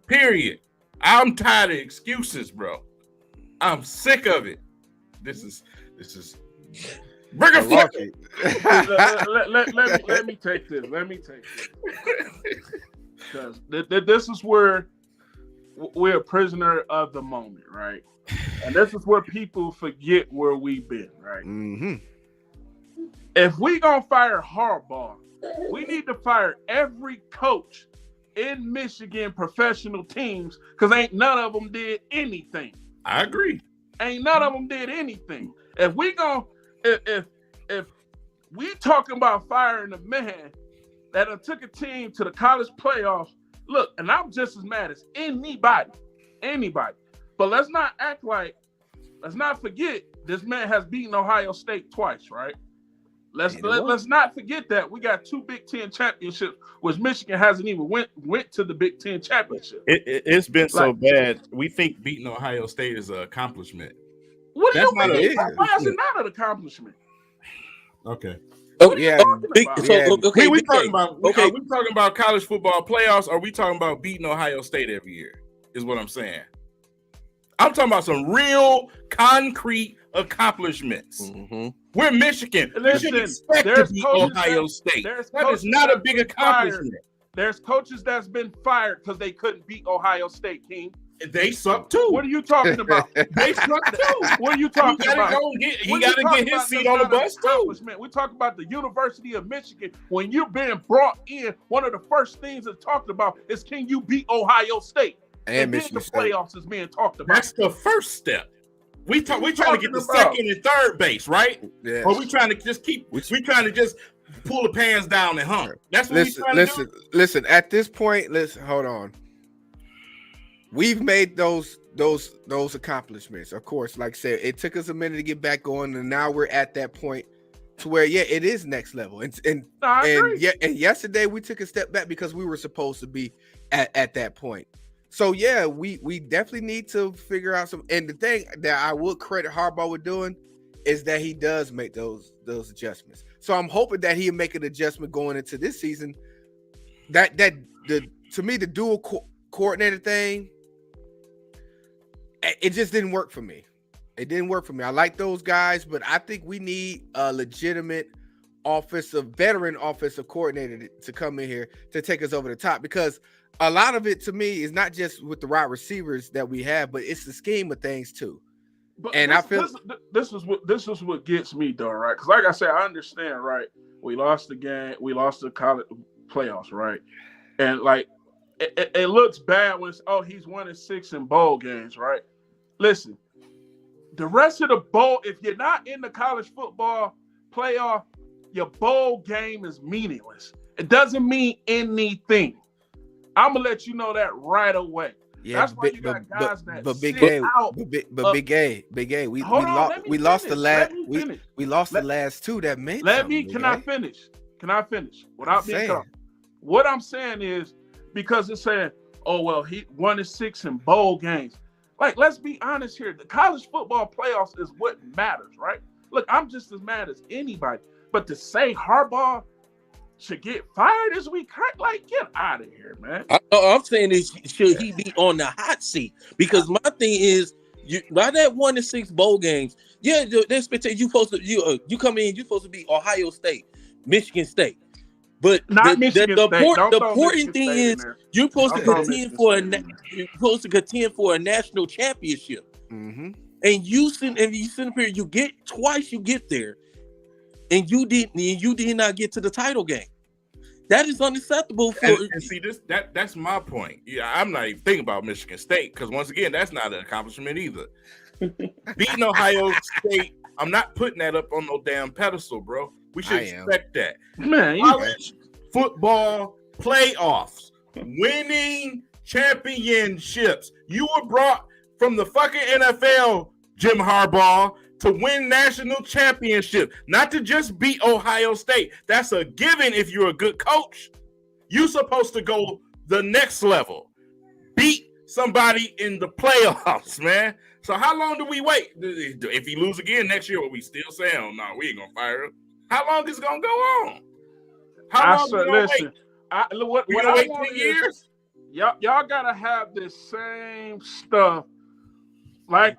Period. I'm tired of excuses, bro. I'm sick of it. This is bring a fuck. Let me take this. Because this is where we're a prisoner of the moment, right? And this is where people forget where we've been, right? Mm-hmm. If we gonna fire Harbaugh, we need to fire every coach in Michigan professional teams because ain't none of them did anything. I agree. Ain't none of them did anything. If we talking about firing a man that took a team to the college playoffs. Look, and I'm just as mad as anybody. But let's not act like let's not forget this man has beaten Ohio State twice, right? Let's not forget that we got 2 Big Ten championships, which Michigan hasn't even went to the Big Ten championship. It's been so bad. We think beating Ohio State is an accomplishment. What do you mean? Why is it not an accomplishment? Okay. What are you we talking about? Are we talking about college football playoffs? Or are we talking about beating Ohio State every year? Is what I'm saying. I'm talking about some real concrete accomplishments. Mm-hmm. We're Michigan. Listen, we should expect to beat Ohio State. That is not a big accomplishment. There's coaches that's been fired because they couldn't beat Ohio State, King. They suck too. What are you talking about? They suck too. What are you talking about? He got to get his seat on the bus too. We talk about the University of Michigan. When you're being brought in, one of the first things that's talked about is, can you beat Ohio State? And then the playoffs is being talked about. That's the first step. We trying to get the second and third base, right? Yeah. Or we trying to just trying to just pull the pans down and hump. That's what we trying to do. Listen. At this point, hold on. We've made those accomplishments. Of course, like I said, it took us a minute to get back going, and now we're at that point to where it is next level. And yesterday we took a step back because we were supposed to be at that point. So we definitely need to figure out some. And the thing that I would credit Harbaugh with doing is that he does make those adjustments. So I'm hoping that he'll make an adjustment going into this season. To me, the dual coordinator thing, it just didn't work for me. It didn't work for me. I like those guys, but I think we need a legitimate veteran offensive coordinator to come in here to take us over the top, because a lot of it to me is not just with the wide receivers that we have, but it's the scheme of things too. But I feel this is what gets me though, right? Because like I said, I understand, right? We lost the game, we lost the college playoffs, right? And like it looks bad when he's 1-6 in bowl games, right? Listen, the rest of the bowl, if you're not in the college football playoff, your bowl game is meaningless. It doesn't mean anything. I'm gonna let you know that right away. Yeah, that's why you got guys that sit out. Big A. We lost the last two that made. Can I finish? Without being cut off. What I'm saying is, because it's saying, he 1-6 in bowl games. Like, let's be honest here. The college football playoffs is what matters, right? Look, I'm just as mad as anybody. But to say Harbaugh should get fired as we like, get out of here, man. I'm saying is, should he be on the hot seat? Because my thing is, by that 1-6 bowl games, the expectation you come in, you're supposed to be Ohio State, Michigan State. But not Michigan State. The important thing is you're supposed to contend for a national championship. Mm-hmm. And you sit up here, you get there. And you did not get to the title game. That is unacceptable for. And see that's my point. Yeah, I'm not even thinking about Michigan State, because once again, that's not an accomplishment either. Beating Ohio State, I'm not putting that up on no damn pedestal, bro. We should expect that. Man, college football playoffs, winning championships. You were brought from the fucking NFL, Jim Harbaugh, to win national championship, not to just beat Ohio State. That's a given if you're a good coach. You're supposed to go the next level. Beat somebody in the playoffs, man. So how long do we wait? If he lose again next year, will we still say, oh, no, we ain't going to fire him? How long is it going to go on? How long are we going to wait? What I wait 10 years? Y'all got to have this same stuff. Like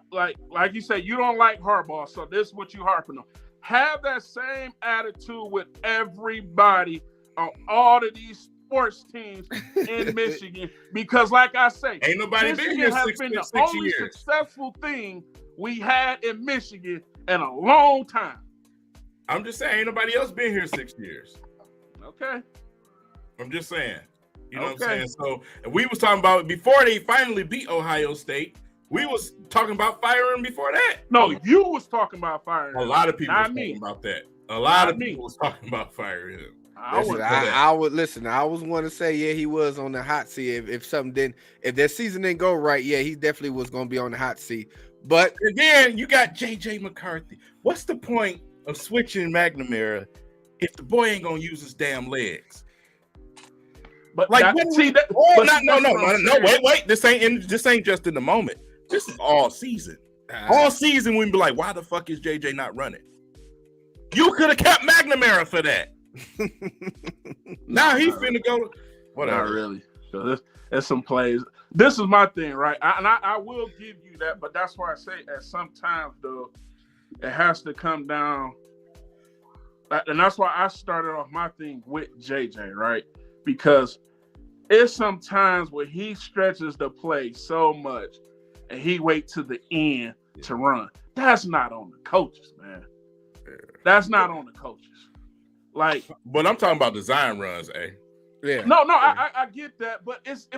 you said, you don't like Harbaugh, so this is what you harping on. Have that same attitude with everybody on all of these sports teams in Michigan, because, like I say, ain't nobody Michigan been here has been the only successful thing we had in Michigan in a long time. I'm just saying, ain't nobody else been here 6 years. Okay. I'm just saying. You know what I'm saying? So we was talking about before they finally beat Ohio State. We was talking about firing before that. No, you was talking about firing. A lot of people was talking about that. A lot of people was talking about firing him. I Listen, wouldn't say that. I would listen. I was want to say, yeah, he was on the hot seat. If their season didn't go right, yeah, he definitely was going to be on the hot seat. But again, you got JJ McCarthy. What's the point of switching McNamara if the boy ain't gonna use his damn legs? But Like, that, what see that? Oh, but no, wait. This ain't just in the moment. This is all season. All season, we be like, why the fuck is JJ not running? You could have kept McNamara for that. Now he finna go. Whatever. Not really. So there's some plays. This is my thing, right? I will give you that, but that's why I say at sometimes though, it has to come down. And that's why I started off my thing with JJ, right? Because it's sometimes where he stretches the play so much and he wait to the end to run. That's not on the coaches, man. That's not on the coaches. Like, but I'm talking about design runs, eh? yeah, no, I get that, but it's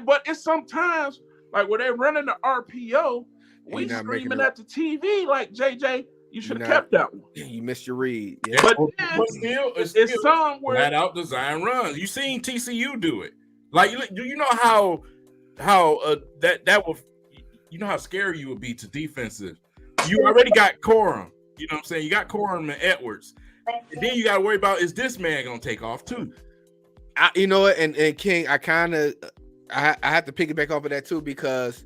sometimes like where they're running the RPO, we not screaming making it- at the TV like JJ, you should have kept that one. you missed your read. Yeah. But It's somewhere flat out design runs. You seen TCU do it. Like, do you know how that would, you know how scary you would be to defensive. You already got Corum. You know what I'm saying? You got Corum and Edwards. And then you got to worry about, is this man going to take off too? You know what? And King, I have to piggyback off of that too, because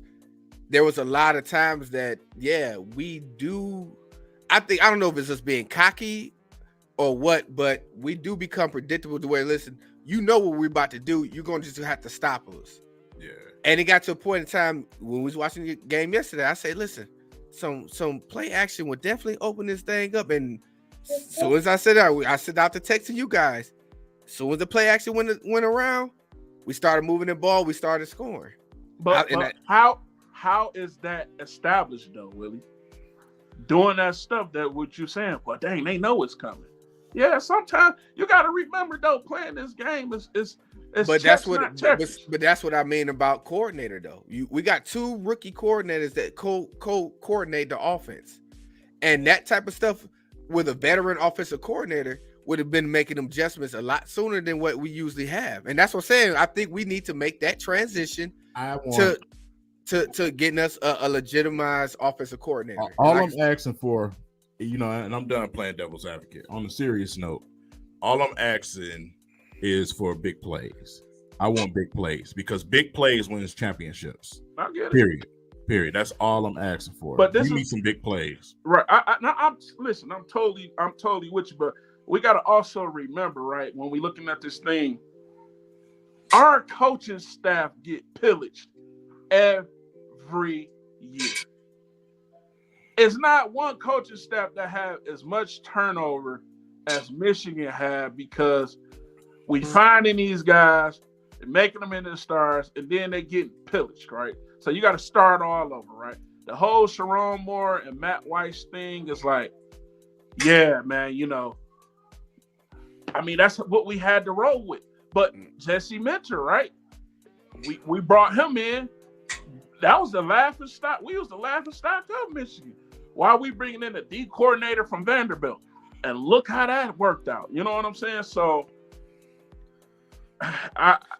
there was a lot of times that, yeah, we do. I don't know if it's just being cocky or what, but we do become predictable to where, listen, you know what we're about to do. You're going to just have to stop us. Yeah. And it got to a point in time when we was watching the game yesterday, I said, listen, some play action would definitely open this thing up. And as soon as I said that, I sent out the text to you guys. As soon as the play action went around, we started moving the ball. We started scoring. But how is that established though, Willie? Doing that stuff that what you're saying, well, dang, they know it's coming. Yeah, sometimes you got to remember though, playing this game is but checks, that's what not checkers. but that's what I mean about coordinator though. We got two rookie coordinators that coordinate the offense, and that type of stuff with a veteran offensive coordinator would have been making them adjustments a lot sooner than what we usually have. And that's what I'm saying. I think we need to make that transition to getting us a legitimized offensive coordinator. All I'm asking for, you know, and I'm done playing devil's advocate. On a serious note, all I'm asking is for big plays. I want big plays because big plays wins championships. I get it. Period. That's all I'm asking for. But this we need is some big plays. right. I'm totally with you, but we got to also remember, right, when we looking at this thing, our coaching staff get pillaged every year. It's not one coaching staff that have as much turnover as Michigan had, because we finding these guys and making them into stars, and then they get pillaged, right? So you got to start all over, right? The whole Sharon Moore and Matt Weiss thing is like, yeah, man, you know, I mean, that's what we had to roll with. But Jesse Minter, right? We brought him in. That was the laughing stock. We was the laughing stock of Michigan. Why are we bringing in a D coordinator from Vanderbilt? And look how that worked out. You know what I'm saying? So,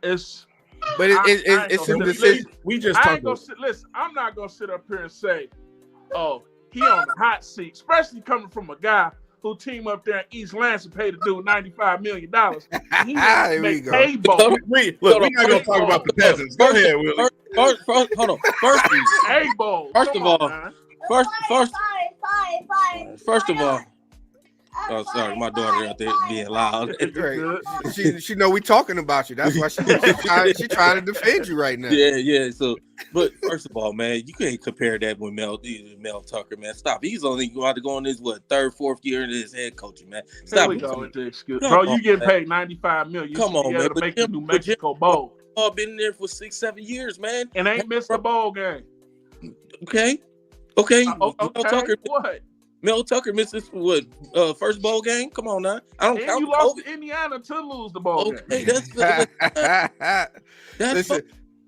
it's a decision. We just listen, I'm not gonna sit up here and say, oh, he on the hot seat, especially coming from a guy who team up there in East Lansing paid the dude $95 million. He There we go. Look, we're not gonna talk about the peasants. Go ahead, Willie. Hold on. First of all, first of all. Oh, sorry, my daughter out there being loud. Great. She know we talking about you. That's why she trying to defend you right now. Yeah. So, but first of all, man, you can't compare that with Mel Tucker, man. Stop. He's only about to go on his third, fourth year into his head coaching, man. Stop. Bro, you getting paid $95 million. Come on, man. To make the New Mexico Bowl. I've been there for 6-7 years, man, and ain't missed a bowl game. Okay. Mel Tucker. What? Mel Tucker missed his first bowl game. Come on now. I don't count. You lost to Indiana to lose the bowl game. Okay, that's Listen,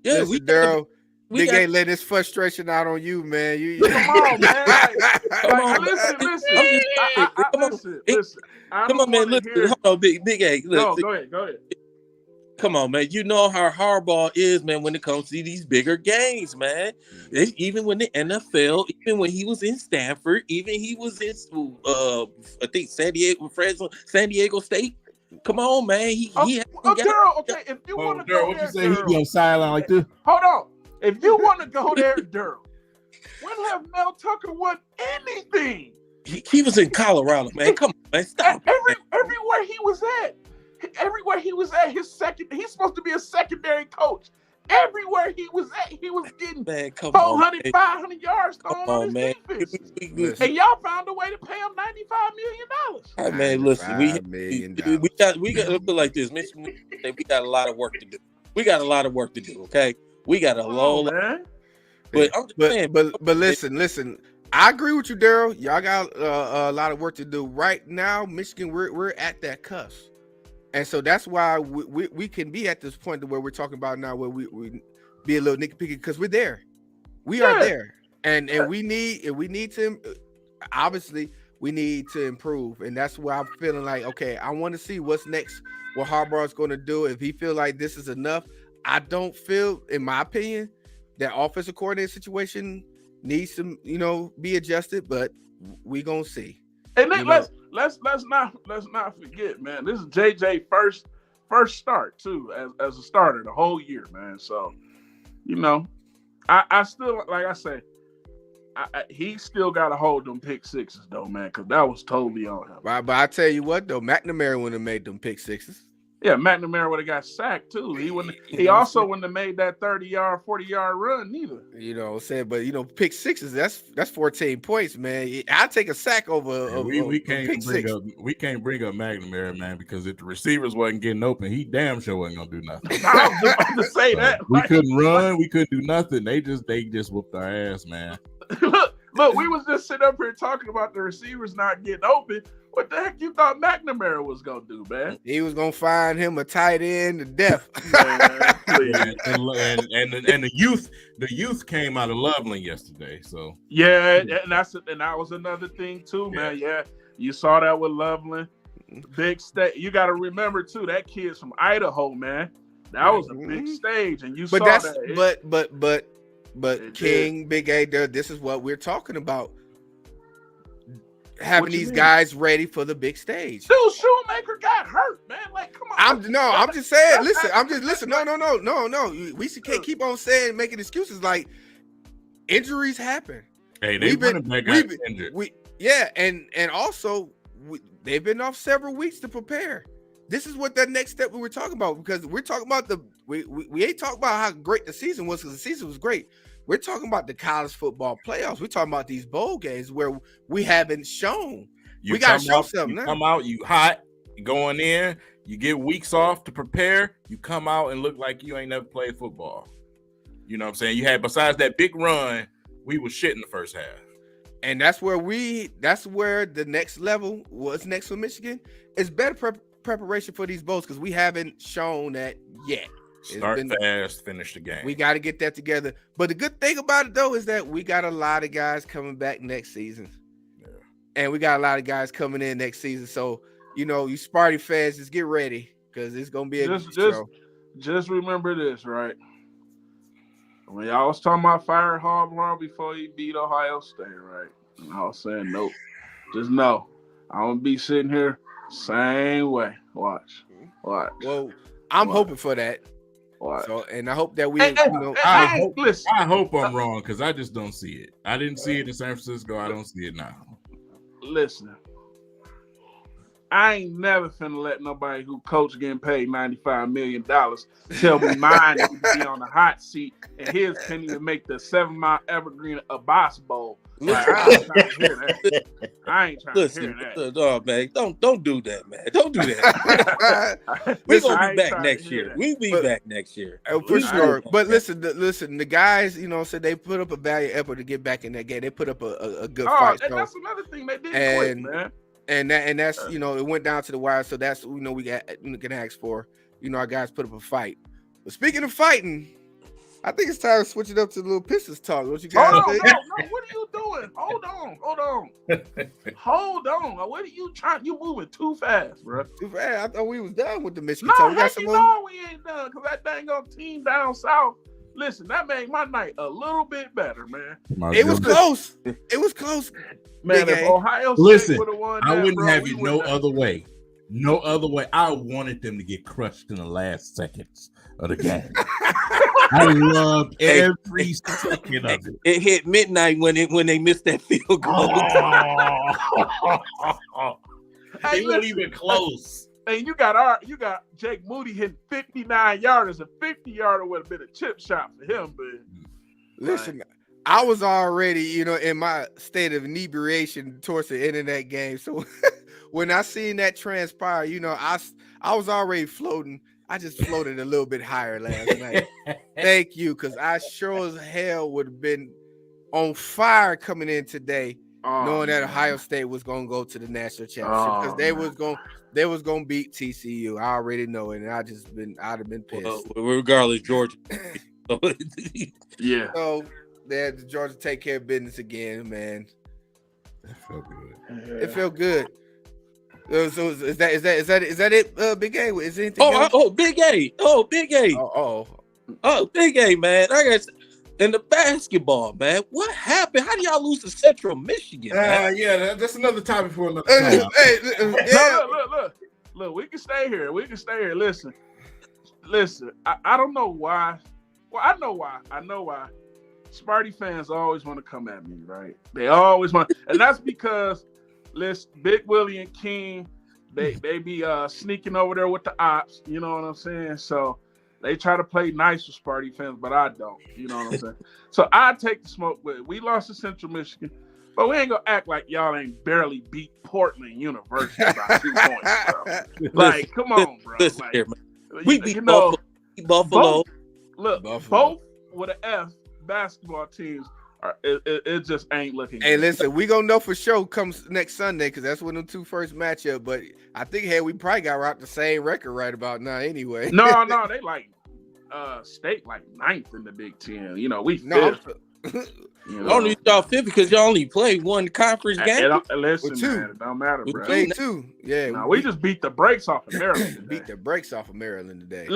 Daryl, Big A let his frustration out on you, man. Come on, man. Come on, listen. I'm just saying, Listen. I come don't on, man. want to hear. Hold on, Big A. Look, Go ahead. come on, man. You know how Harbaugh is, man, when it comes to these bigger games, man. Even when the NFL, even when he was in Stanford, even he was in, I think San Diego State. Come on, man. Daryl, okay, if you want to go what there, you say? He Daryl, be on sideline like this? hold on. If you want to go there, Daryl, when have Mel Tucker won anything? He was in Colorado, man. Come on, man. Stop. Everywhere he was at, he's supposed to be a secondary coach. Everywhere he was at, he was getting 400, 500 yards thrown on his defense. And y'all found a way to pay him $95 million. All right, man, listen, we got to put like this. We got a lot of work to do. Okay? We got a long man. But I'm just saying. But listen. I agree with you, Daryl. Y'all got a lot of work to do. Right now, Michigan, we're at that cusp. And so that's why we can be at this point where we're talking about now, where we be a little nitpicky because we're there. We are there, and we need to, obviously we need to improve, and that's why I'm feeling like, okay, I want to see what's next, what Harbaugh's going to do. If he feel like this is enough, I don't feel, in my opinion, that offensive coordinator situation needs to be adjusted, but we gonna see. And then let's not forget, man. This is JJ first start too, as a starter the whole year, man. So, I still, like I say, he still got to hold them pick sixes though, man, because that was totally on him. Right, but I tell you what though, McNamara wouldn't have made them pick sixes. Yeah, McNamara would have got sacked too. He also wouldn't have made that 30-yard, 40-yard run neither. But pick sixes, that's 14 points, man. I'd take a sack over. We can't bring up McNamara, man, because if the receivers wasn't getting open, he damn sure wasn't gonna do nothing. I was just about to say that. We couldn't run, we couldn't do nothing. They just whooped our ass, man. Look, we was just sitting up here talking about the receivers not getting open. What the heck you thought McNamara was gonna do, man? He was gonna find him a tight end to death. and the youth came out of Loveland yesterday. So yeah, and that was another thing too, man. Yeah, you saw that with Loveland, big state. You got to remember too, that kid's from Idaho, man. That was a big stage, and you saw that. But King, Big A, this is what we're talking about. Having these guys ready for the big stage. Dude, Shoemaker got hurt, man. Like, come on. I'm just saying. Listen. No. We can't keep on saying, making excuses. Like, injuries happen. Hey, they've been injured. And also they've been off several weeks to prepare. This is what that next step we were talking about, because we're talking about we ain't talking about how great the season was, because the season was great. We're talking about the college football playoffs. We're talking about these bowl games where we haven't shown. We got to show something now. Come out, you hot, going in, you get weeks off to prepare, you come out and look like you ain't never played football. You know what I'm saying? You had, besides that big run, we was shit in the first half. And that's where the next level was next for Michigan. It's better preparation for these bowls, because we haven't shown that yet. Start fast, finish the game. We got to get that together. But the good thing about it, though, is that we got a lot of guys coming back next season. Yeah. And we got a lot of guys coming in next season. So, you Sparty fans, just get ready, because it's going to be a good show. Just remember this, right? When y'all was talking about firing Harbaugh before he beat Ohio State, right? And I was saying, nope. Just know, I'm going to be sitting here same way. Watch. Well, I'm hoping for that. So, and I hope that we, I hope I'm wrong, because I just don't see it. I didn't see it in San Francisco. I don't see it now. Listen, I ain't never finna let nobody who coach getting paid $95 million tell me mine needs to be on the hot seat and his can't even make the 7 Mile Evergreen a boss bowl. Like, I ain't trying to hear that. I ain't trying to hear that. No, man, don't do that, man. Don't do that. We're gonna be back next year. We'll be back next year. For sure. But listen, the guys, said they put up a valiant effort to get back in that game. They put up a good fight. And that's another thing they did quick, man. And that's it went down to the wire. So that's we can ask for. Our guys put up a fight. But speaking of fighting, I think it's time to switch it up to a little Pistons talk. Don't you guys Hold on, think? no, what are you doing? Hold on. What are you trying? You moving too fast, bro. Too bad. I thought we was done with the Michigan No, talk. We got heck some you more. know we ain't done because that dang old team down south. Listen, that made my night a little bit better, man. It was close. It was close. Man, Big if A. Ohio State Listen, would have won I that, wouldn't bro, have we it would no have- other way. No other way. I wanted them to get crushed in the last seconds of the game. I loved every second of it. It hit midnight when they missed that field goal. Hey, It wasn't listen, even close. and you got Jake Moody hitting 59 yarders. A 50-yarder would have been a chip shot for him, but Listen, I was already, in my state of inebriation towards the end of that game. So when I seen that transpire, I was already floating. I just floated a little bit higher last night. Thank you, because I sure as hell would have been on fire coming in today, knowing that Ohio State was gonna go to the national championship because they was gonna beat TCU. I already know it, and I'd have been pissed. Regardless, Georgia. yeah. So they had Georgia take care of business again, man. That felt good. It felt good. So is that it? Big A. Is there anything else? Big A. Big A. Big A, man. I guess in the basketball, man. What happened? How do y'all lose to Central Michigan? Man? Yeah, that's another topic for another time. Look, we can stay here. Listen. I don't know why. Well, I know why. Sparty fans always want to come at me, right? They always want, and that's because Big Willie and King, they be sneaking over there with the ops. You know what I'm saying? So they try to play nice with Sparty fans, but I don't. You know what I'm saying? So I take the smoke with it. We lost to Central Michigan, but we ain't gonna act like y'all ain't barely beat Portland University by 2 points, bro. Like, come on, bro. Listen Like, here, man. We beat Buffalo. Both with an F basketball teams it just ain't looking Hey, good. listen, we gonna know for sure comes next Sunday because that's when the two first matchup. But I think we probably got out the same record right about now anyway. No, they like state like 9th in the Big Ten. We fifth. Only y'all fifth because y'all only played one conference game. Listen, With two. man, it don't matter, bro. Play two. Yeah, No, we just beat the brakes off of Maryland. Today. beat the brakes off of Maryland today.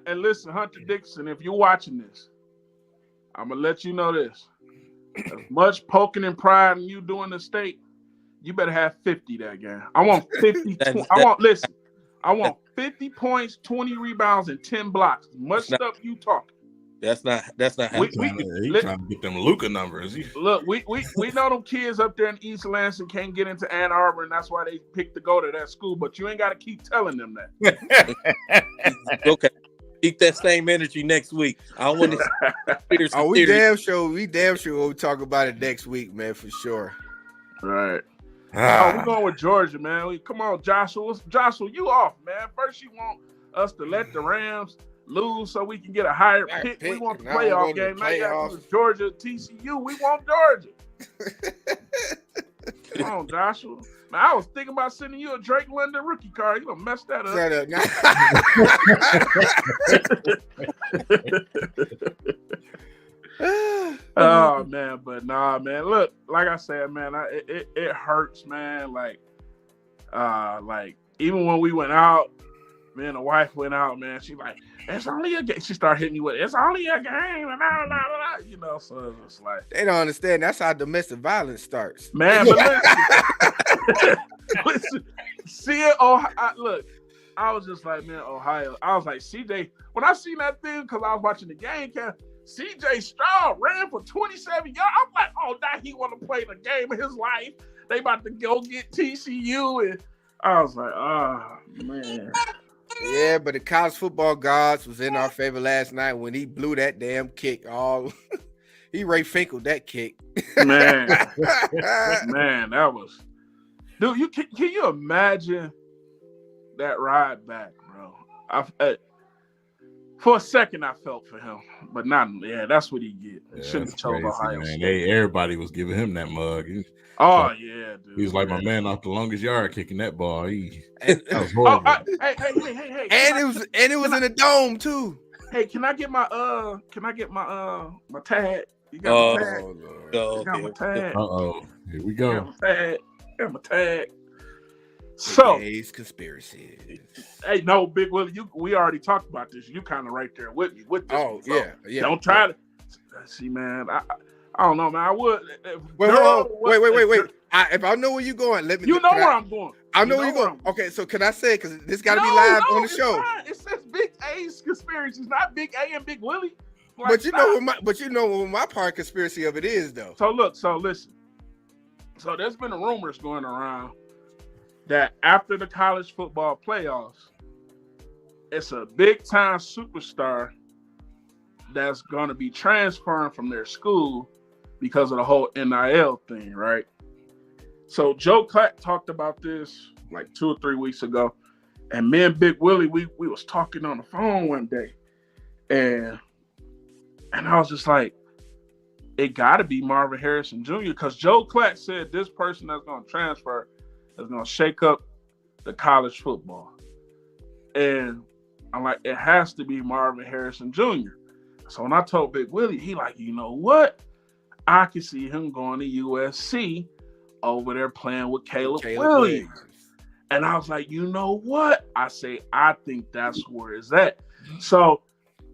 And listen, Hunter Dixon, if you're watching this, I'm gonna let you know this. As much poking and pride in you doing the state, you better have 50 that game. I want 50. I want 50 points, 20 rebounds, and 10 blocks. Much stuff you talking. That's not happening. He's trying to get them Luka numbers. Look, we know them kids up there in East Lansing can't get into Ann Arbor, and that's why they picked to go to that school. But you ain't got to keep telling them that. Okay. Keep that same energy next week. I don't want to. We damn sure we'll talk about it next week, man, for sure. Right. We're going with Georgia, man. Come on, Joshua. Joshua, you off, man. First, you want us to let the Rams lose so we can get a higher pick. We want the playoff game. Now you got to lose Georgia, TCU. We want Georgia. Come on, Joshua. Man, I was thinking about sending you a Drake London rookie card. You gonna mess that up. Oh man, but nah, man. Look, like I said, man, it hurts, man. Like even when we went out, me and the wife went out, man. She like, it's only a game. She started hitting me with, it's only a game, and blah, blah, blah. So it's like they don't understand. That's how domestic violence starts, man. But listen, see it. Look, I was just like, man, Ohio. I was like, CJ. When I seen that thing, because I was watching the game, CJ Stroud ran for 27 yards. I'm like, oh, now he want to play the game of his life. They about to go get TCU, and I was like, oh man. Yeah, but the college football gods was in our favor last night when he blew that damn kick. He Ray Finkel that kick. Man, that was. Dude, can you imagine that ride back, bro? For a second, I felt for him, but not. Yeah, that's what he get. He shouldn't have chose Ohio State. Everybody was giving him that mug. Yeah, dude. He was like my man off the longest yard kicking that ball. Hey. And it was in a dome too. Hey, can I get my my tag? You got my tag? You got my tag? Here we You go. got my tag? You got my tag? So, conspiracy. hey, no, Big Willie, we already talked about this. You kind of right there with me with this. Oh, one, yeah. Don't try to see, man. I don't know, man. I would. Wait. If I know where you're going, let me. You know where I'm going. I know where you're going. Okay, so can I say, because this got to be live on the show? Fine. It says Big A's conspiracies, not Big A and Big Willie. Like, but you know what my part conspiracy of it is, though. So listen. So there's been rumors going around that after the college football playoffs, it's a big time superstar that's going to be transferring from their school because of the whole NIL thing, right? So Joe Clack talked about this like 2 or 3 weeks ago, and me and Big Willie, we was talking on the phone one day, and I was just like, it got to be Marvin Harrison Jr. because Joe Clack said this person that's going to transfer is going to shake up the college football, and I'm like, it has to be Marvin Harrison Jr. So when I told Big Willie, he like, you know what? I can see him going to USC over there playing with Caleb Williams. And I was like, you know what? I say, I think that's where it's at. So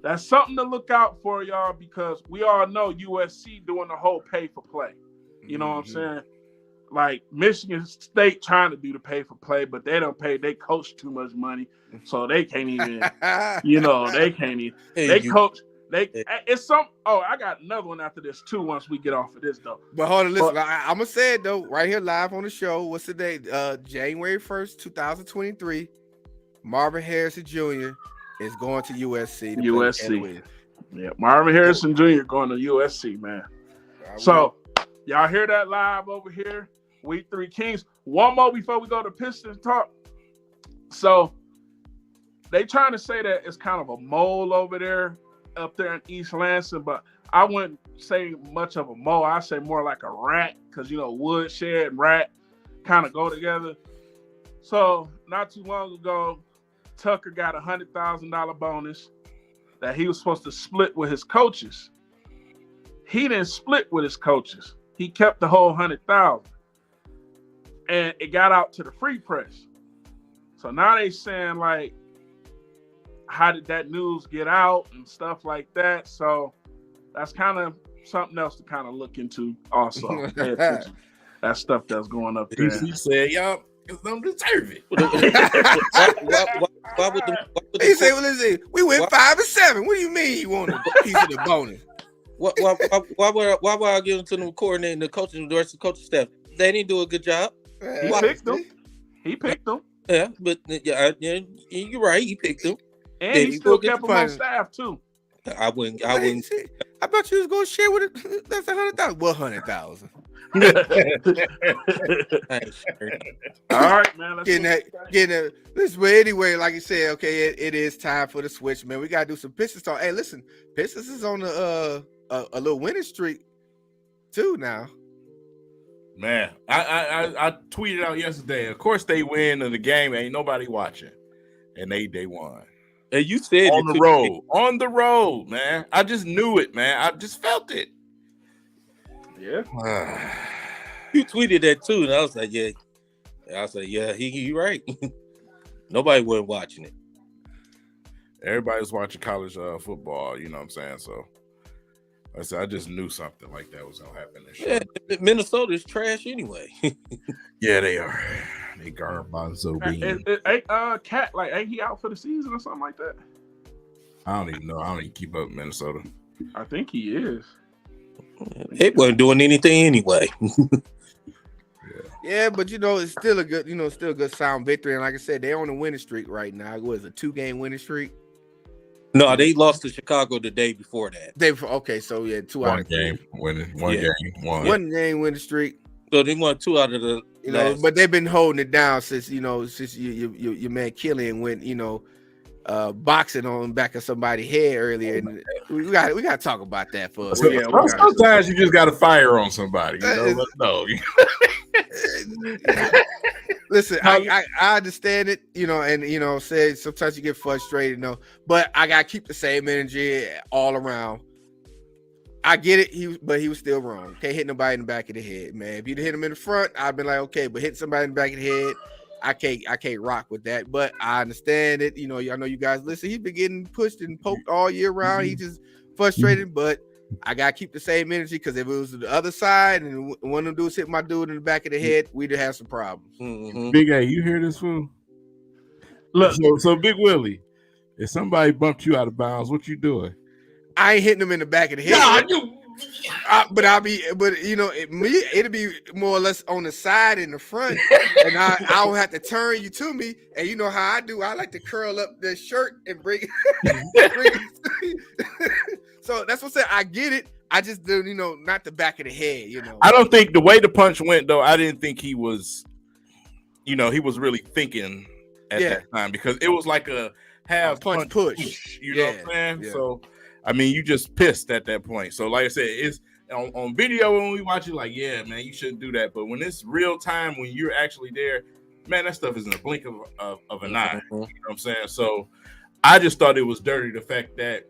that's something to look out for, y'all, because we all know USC doing the whole pay for play. You know what I'm saying? Like Michigan State trying to do the pay for play, but they don't pay their coach too much money. So they can't even, they can't even. They coach. It's some. Oh, I got another one after this too. Once we get off of this though. But hold on, listen. I'm gonna say it though, right here live on the show. What's the date? January 1st, 2023. Marvin Harrison Jr. is going to USC. USC. Yeah, Marvin Harrison Jr. going to USC, man. So y'all hear that live over here? We 3 Kings. One more before we go to Pistons talk. So they trying to say that it's kind of a mole over there. Up there in East Lansing, but I wouldn't say much of a mole. I say more like a rat, because woodshed and rat kind of go together. So not too long ago, Tucker got a $100,000 bonus that he was supposed to split with his coaches. He didn't split with his coaches. He kept the whole $100,000, and it got out to the free press. So now they saying like, how did that news get out and stuff like that? So that's kind of something else to kind of look into also. That stuff that's going up there. He said, y'all don't deserve it. Why would he say, well, listen, we went 5-7. What do you mean you want a piece of the bonus? Why would I give them to the coordinator, the coaching, the rest of the coaching staff? They didn't do a good job. He picked them. Yeah, but you're right. He picked them. And he still kept them on staff too. I wouldn't. I thought you was gonna share with it. That's 100,000. What 100,000? All right, man. Getting that. Listen, but anyway, like you said, okay, it is time for the switch, man. We gotta do some Pistons talk. Hey, listen, Pistons is on a little winning streak too now. Man, I tweeted out yesterday. Of course, they win in the game. Ain't nobody watching, and they won. And you said on the road, man. I just knew it, man. I just felt it. Yeah. You tweeted that too, and I was like, yeah. He right. Nobody wasn't watching it. Everybody's watching college football. You know what I'm saying? So I just knew something like that was gonna happen this year. Yeah, Minnesota's trash anyway. Yeah, they are. They garbanzo beans. Cat, like, ain't he out for the season or something like that? I don't even know. I don't even keep up with Minnesota. I think he is. It wasn't doing anything anyway. Yeah, but it's still a good sound victory. And like I said, they're on a winning streak right now. It was a 2-game winning streak. No, they lost to Chicago the day before that. Okay, so yeah, 2 one out of game 3. winning, one game winning streak. So they won 2 out of the but they've been holding it down since your man Killian went boxing on the back of somebody's head earlier. And we got to talk about that for us. Sometimes you just got to fire on somebody. No. Listen, I understand it, and say sometimes you get frustrated, but I gotta keep the same energy all around. I get it, but he was still wrong. Can't hit nobody in the back of the head, man. If you'd hit him in the front, I'd been like, okay, but hit somebody in the back of the head, I can't rock with that. But I understand it. I know you guys listen. He's been getting pushed and poked all year round. He just frustrated, but I gotta keep the same energy because if it was the other side and one of them dudes hit my dude in the back of the head, we'd have some problems. Mm-hmm. Big A, you hear this fool? Look, So Big Willie, if somebody bumped you out of bounds, what you doing? I ain't hitting him in the back of the head. It'll be more or less on the side and the front, and I'll have to turn you to me. And you know how I do. I like to curl up the shirt and bring it. So that's what I'm saying. I get it. I just do, not the back of the head. I don't think the way the punch went though. I didn't think he was, he was really thinking at that time because it was like a half punch push. You know what I'm saying? Yeah. So. I mean, you just pissed at that point. So, like I said, it's on video when we watch it, like, yeah, man, you shouldn't do that. But when it's real time, when you're actually there, man, that stuff is in a blink of an eye. You know what I'm saying? So, I just thought it was dirty the fact that,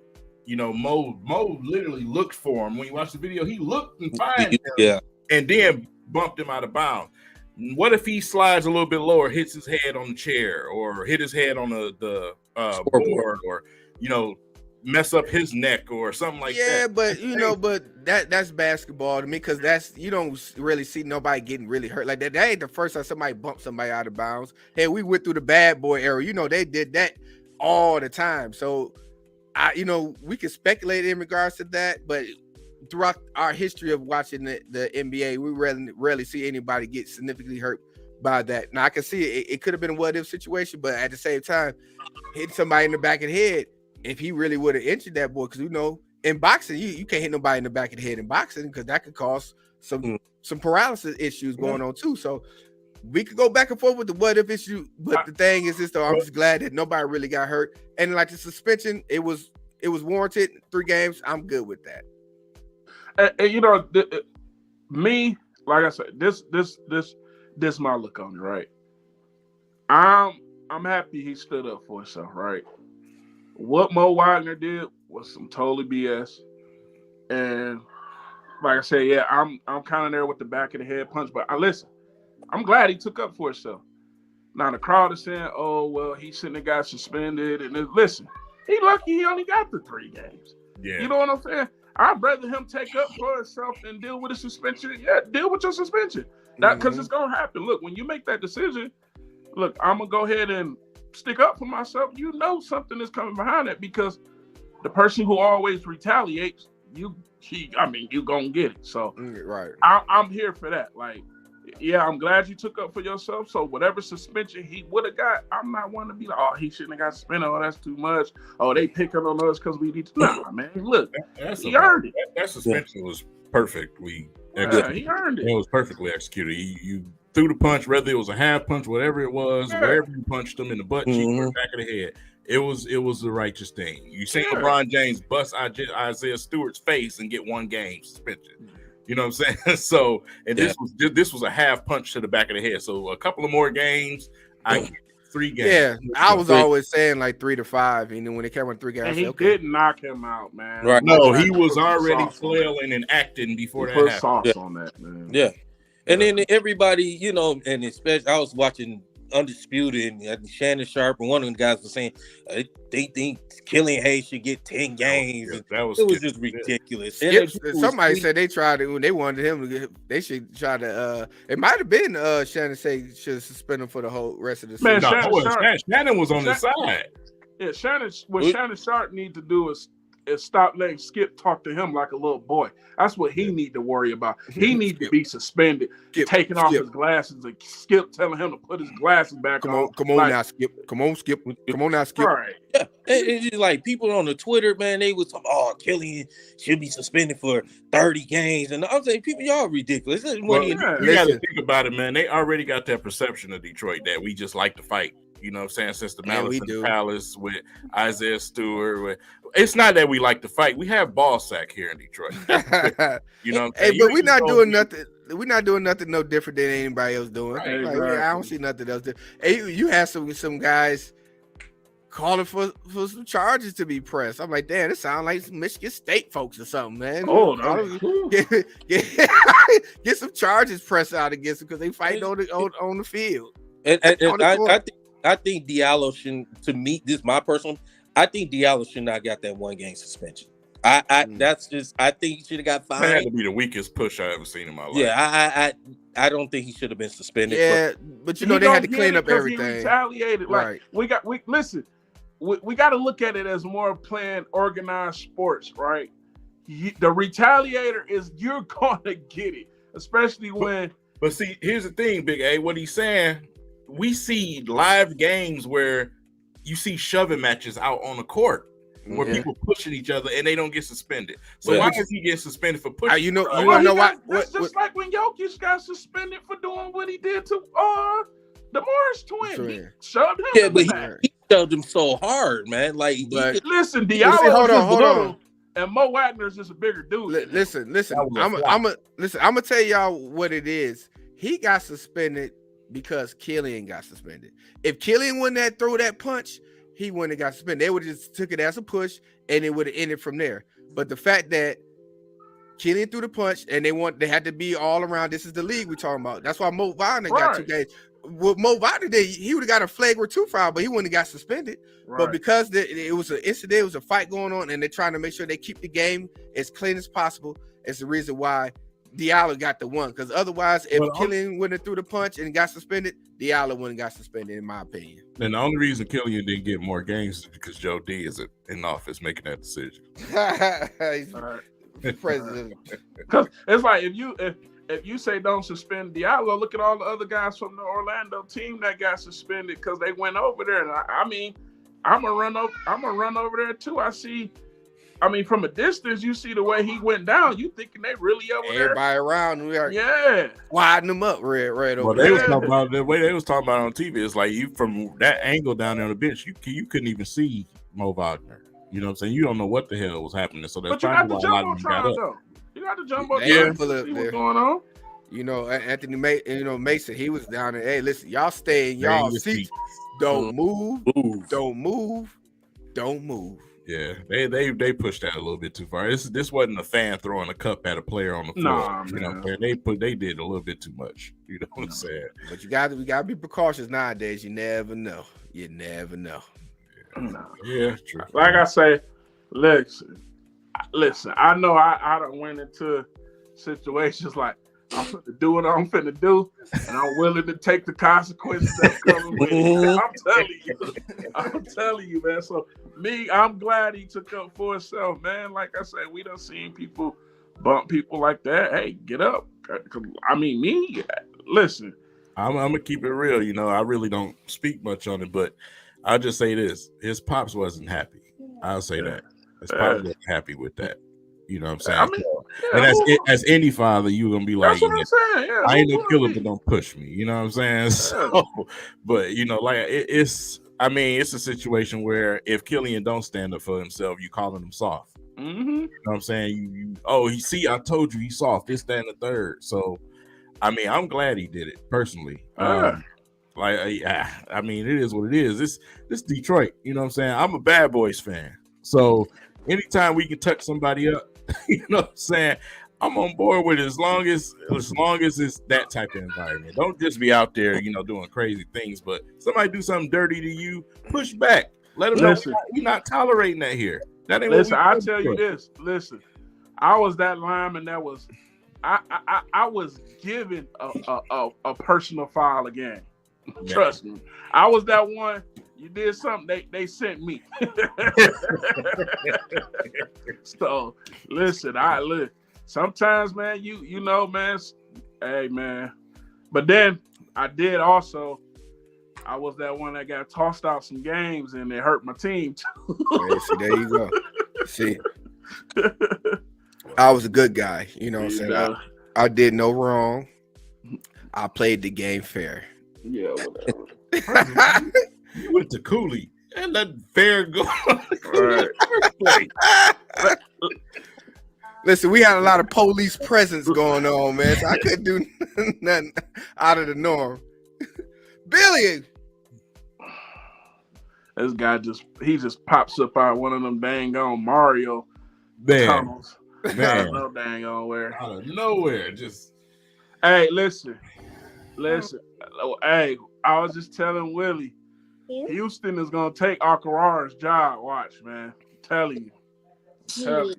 Mo literally looked for him. When you watch the video, he looked and find him, and then bumped him out of bounds. What if he slides a little bit lower, hits his head on the chair, or hit his head on the board, or mess up his neck or something like that. Yeah, but but that's basketball to me because you don't really see nobody getting really hurt like that. That ain't the first time somebody bumped somebody out of bounds. Hey, we went through the bad boy era. They did that all the time. So we can speculate in regards to that, but throughout our history of watching the NBA, we rarely see anybody get significantly hurt by that. Now I can see it could have been a what-if situation, but at the same time, hit somebody in the back of the head. If he really would have injured that boy, because in boxing, you can't hit nobody in the back of the head in boxing because that could cause some paralysis issues going on too. So we could go back and forth with the what if issue, but the thing is this though, I'm just glad that nobody really got hurt. And like the suspension, it was warranted. 3 games, I'm good with that. And me, like I said, this my look on it, right? I'm happy he stood up for himself, right? What Mo Wagner did was some totally BS. And like I said, yeah, I'm kind of there with the back of the head punch, but listen, I'm glad he took up for himself. Now the crowd is saying, oh, well, he shouldn't have got suspended. And listen, he lucky he only got the 3 games. Yeah. You know what I'm saying? I'd rather him take up for himself and deal with a suspension. Yeah, deal with your suspension. Because it's going to happen. Look, when you make that decision, look, I'm going to go ahead and stick up for myself. Something is coming behind that because the person who always retaliates, you gonna get it. So right, I'm here for that. Like, yeah, I'm glad you took up for yourself. So whatever suspension he would have got, I'm not one to be like, oh, he shouldn't have got suspended. Oh, that's too much. Oh, they picking on us because we need to. Nah, man, look, he earned it. That suspension was perfect. He earned it. It was perfectly executed. You threw the punch, whether it was a half punch, whatever it was, wherever you punched him in the butt cheek or back of the head, it was the righteous thing. You seen LeBron James bust Isaiah Stewart's face and get 1 game suspension. You know what I'm saying? So, and this was a half punch to the back of the head. So a couple of more games, I get 3 games. Yeah, I was always saying like 3 to 5, and then when it came on 3 games, and he didn't knock him out, man. Right? No, he was already flailing and acting before that happened. Put sauce on that, man. Yeah. And then everybody, and especially I was watching Undisputed and Shannon Sharp, and one of the guys was saying they think Killian Hayes should get 10 games. It was just ridiculous. Somebody said they tried it when they wanted him to they should try to. It might have been Shannon say should suspend him for the whole rest of the season. Shannon was on the side. Yeah, Shannon Sharp need to do is stop letting Skip talk to him like a little boy. That's what he need to worry about. He need to be suspended, taking off his glasses, and Skip telling him to put his glasses back on. Come on now, Skip. Come on, Skip. Come on now, Skip. Right. Yeah. It's just like people on the Twitter, man, they was talking, oh, Killian should be suspended for 30 games. And I'm saying, people, y'all ridiculous. You got to think about it, man. They already got that perception of Detroit that we just like to fight. You know what I'm saying? Since the And Malice we in the do. Palace with Isaiah Stewart. It's not that we like to fight. We have ball sack here in Detroit. You know what I'm Hey, saying? but we're not doing nothing. We're not doing nothing no different than anybody else doing. Right, Like, exactly. I don't see nothing else. Hey, you had some guys calling for some charges to be pressed. I'm like, damn, it sounds like some Michigan State folks or something, man. Oh, Get some charges pressed out against them because they fighting on the field. And On the court. I think Diallo should, to me, this is my personal. I think Diallo should not got that 1 game suspension. That's just. I think he should have got That had fined. to be the weakest push I ever seen in my life. Yeah, I don't think he should have been suspended. Yeah, but you know they had to clean up everything. He retaliated. Right. Like we listen. We got to look at it as more playing organized sports, right? The retaliator is you're gonna get it, especially when. But see, here's the thing, Big A. What he's saying, we see live games where you see shoving matches out on the court where people pushing each other and they don't get suspended. So why is he getting suspended for pushing? You want to know why? That's just like when Jokic got suspended for doing what he did to the Morris twin. He shoved him. Yeah, but he shoved him so hard, man. Like, listen, Diallo is little, and Mo Wagner's just a bigger dude. Listen. I'm gonna tell y'all what it is. He got suspended because Killian got suspended. If Killian wouldn't have throw that punch, he wouldn't have got suspended. They would have just took it as a push, and it would have ended from there. But the fact that Killian threw the punch, and they had to be all around. This is the league we're talking about. That's why Mo Wagner got 2 games. What Mo Wagner did, he would have got a flagrant 2 foul, but he wouldn't have got suspended. Right. But because it was an incident, it was a fight going on, and they're trying to make sure they keep the game as clean as possible. It's the reason why Diallo got the 1. Because otherwise, if Killian wouldn't have threw the punch and got suspended, Diallo wouldn't have got suspended, in my opinion. And the only reason Killian didn't get more games is because Joe D is in office making that decision. He's president. Because it's like if you say don't suspend Diallo, look at all the other guys from the Orlando team that got suspended because they went over there. And I mean, I'm gonna run over there too. I mean, from a distance, you see the way he went down. You thinking they really over there? Everybody around, we are widening them up, right over well, they was talking about the way they was talking about it on TV. It's like you from that angle down there on the bench, you couldn't even see Mo Wagner. You know what I'm saying? You don't know what the hell was happening. So that's probably why a lot of them got up. You got to jump up there. See what's going on. You know, Anthony Mason, he was down there. Hey, listen, y'all stay in y'all seats. Don't move. Don't move. Don't move. Yeah, they pushed that a little bit too far. This wasn't a fan throwing a cup at a player on the floor. You know, they did a little bit too much. You know what I'm saying? But we gotta be precautious nowadays. You never know. Yeah, true. Like I say, listen. I know I done went into situations like I'm finna do what I'm finna do, and I'm willing to take the consequences that's coming with it. I'm telling you, man. So I'm glad he took up for himself, man. Like I said, we done seen people bump people like that. Hey, get up. I mean, listen. I'm gonna keep it real. You know, I really don't speak much on it, but I'll just say this: his pops wasn't happy. I'll say that. His pops wasn't happy with that. You know what I'm saying? I mean, and as any father, you're gonna be like, that's what I'm saying. I ain't no killer, but don't push me. You know what I'm saying? So, but you know, like it's a situation where if Killian don't stand up for himself, you calling him soft. Mm-hmm. You know what I'm saying? I told you he's soft. This, that, and the third. So, I mean, I'm glad he did it personally. I mean, it is what it is. This Detroit. You know what I'm saying? I'm a Bad Boys fan, so anytime we can touch somebody up. You know what I'm saying? I'm on board with it as long as it's that type of environment. Don't just be out there, you know, doing crazy things. But somebody do something dirty to you, push back. Let them know we're not tolerating that here. That ain't. Listen, I'll tell you this. Listen, I was that lineman that was. I was given a personal foul again. Yeah. Trust me, I was that one. You did something, they sent me. So listen, sometimes, man, you know, man, hey man. But then I did also, I was that one that got tossed out some games and it hurt my team too. Hey, see, there you go. See, I was a good guy, you know what I'm saying? I did no wrong. I played the game fair. Yeah, whatever. You went to Cooley and let Fair go. Right. Listen, we had a lot of police presence going on, man. So I couldn't do nothing out of the norm. Billy. This guy just pops up out of one of them dang on Mario tunnels. Man. No dang on where. Out of nowhere, just. Hey, listen. Hey, I was just telling Willie, Houston is gonna take Alcaraz' job. Watch, man. I'm telling you.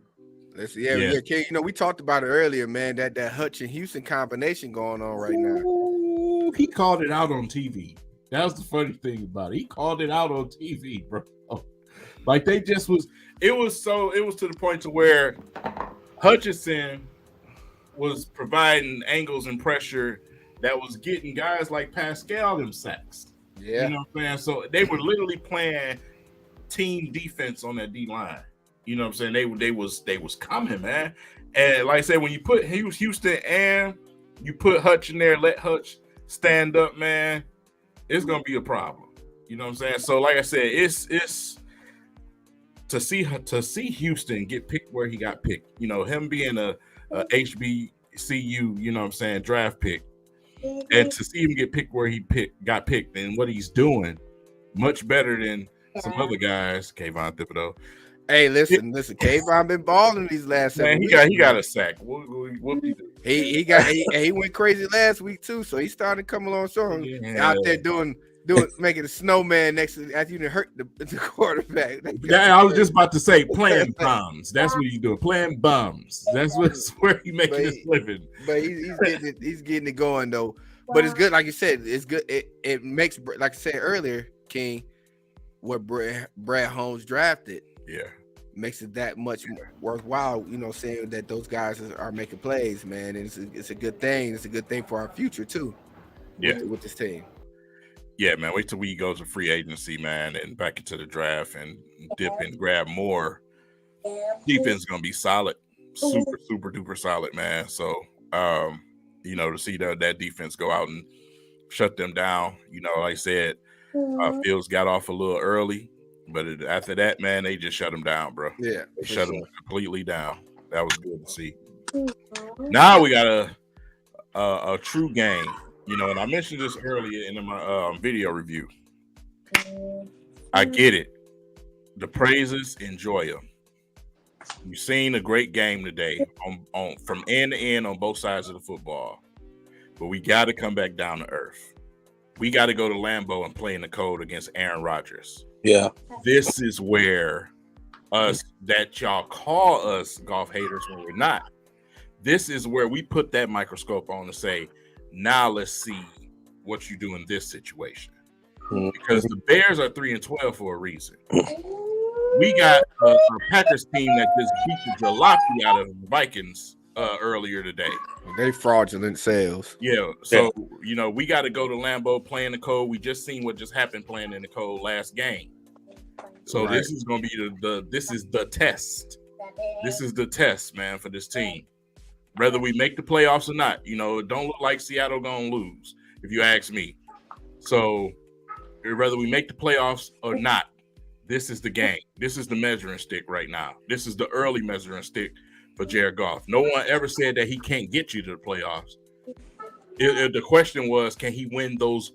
Listen, yeah, King. You know, we talked about it earlier, man. That Hutch and Houston combination going on right now. Ooh, he called it out on TV. That was the funny thing about it. He called it out on TV, bro. Like they just was. It was to the point to where Hutchinson was providing angles and pressure that was getting guys like Pascal them sacks. Yeah, you know what I'm saying. So they were literally playing team defense on that D line. You know what I'm saying. They was coming, man. And like I said, when you put Houston and you put Hutch in there, let Hutch stand up, man, it's gonna be a problem. You know what I'm saying. So like I said, it's to see Houston get picked where he got picked. You know, him being a HBCU, you know what I'm saying, draft pick. And to see him get picked where he got picked and what he's doing, much better than some other guys. Kayvon Thibodeau. Hey, listen. Kayvon been balling these last 7 weeks. He got a sack. What he do? He went crazy last week too, so he started coming along strong out there doing making a snowman next to after you hurt the quarterback. I was just about to say playing bums. That's what he's doing. Playing bums. That's where he making his living. But he's getting it going though. But it's good, like you said. It's good. It makes, like I said earlier, King, what Brad Holmes drafted. Yeah, makes it that much worthwhile. You know, saying that those guys are making plays, man. And it's a good thing. It's a good thing for our future too. Yeah, with this team. Yeah, man. Wait till we go to free agency, man, and back into the draft and dip and grab more. Defense is gonna be solid, super duper solid, man. So, you know, to see that defense go out and shut them down, you know, like I said, Fields got off a little early, but after that, man, they just shut him down, bro. Yeah, they shut him completely down. That was good to see. Now we got a true game. You know, and I mentioned this earlier in my video review. I get it. The praises, enjoy them. You've seen a great game today on from end to end on both sides of the football. But we got to come back down to earth. We got to go to Lambeau and play in the cold against Aaron Rodgers. Yeah. This is where that y'all call us golf haters when we're not. This is where we put that microscope on to say, now let's see what you do in this situation. Because the Bears are 3-12 for a reason. We got a Packers team that just beat the jalopy out of the Vikings earlier today. They fraudulent sales. Yeah, so you know we got to go to Lambeau playing the cold. We just seen what just happened playing in the cold last game. So this is going to be this is the test. This is the test, man, for this team. Whether we make the playoffs or not, you know, it don't look like Seattle gonna lose, if you ask me. So, whether we make the playoffs or not, this is the game. This is the measuring stick right now. This is the early measuring stick for Jared Goff. No one ever said that he can't get you to the playoffs. The question was, can he win those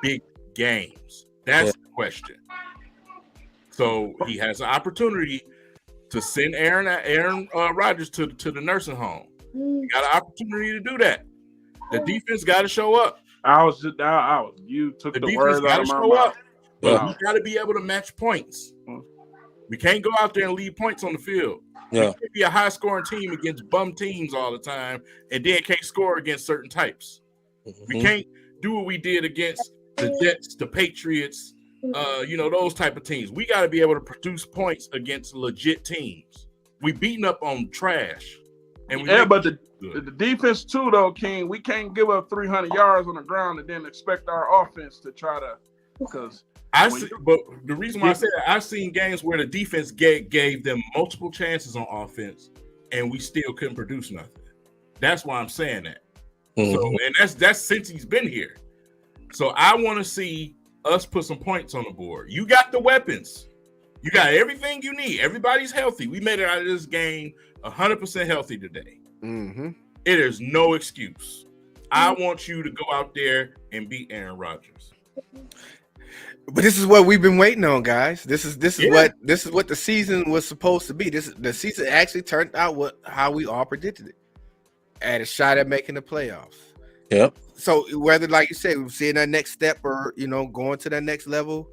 big games? That's the question. So, he has an opportunity to send Aaron Rodgers to the nursing home. You got an opportunity to do that. The defense got to show up. You took the words out of my mouth. But we got to be able to match points. We can't go out there and leave points on the field. Yeah. We can't be a high-scoring team against bum teams all the time and then can't score against certain types. We can't do what we did against the Jets, the Patriots, you know, those type of teams. We got to be able to produce points against legit teams. We beating up on trash. And but the defense too, though, King. We can't give up 300 yards on the ground and then expect our offense to try to. Because but the reason why I say that, I've seen games where the defense gave them multiple chances on offense, and we still couldn't produce nothing. That's why I'm saying that. So, and that's since he's been here. So I want to see us put some points on the board. You got the weapons. You got everything you need. Everybody's healthy. We made it out of this game 100% healthy today. Mm-hmm. It is no excuse. I want you to go out there and beat Aaron Rodgers. But this is what we've been waiting on, guys. This is what the season was supposed to be. The season actually turned out how we all predicted it. Had a shot at making the playoffs. Yep. So whether, like you said, we're seeing that next step or going to that next level.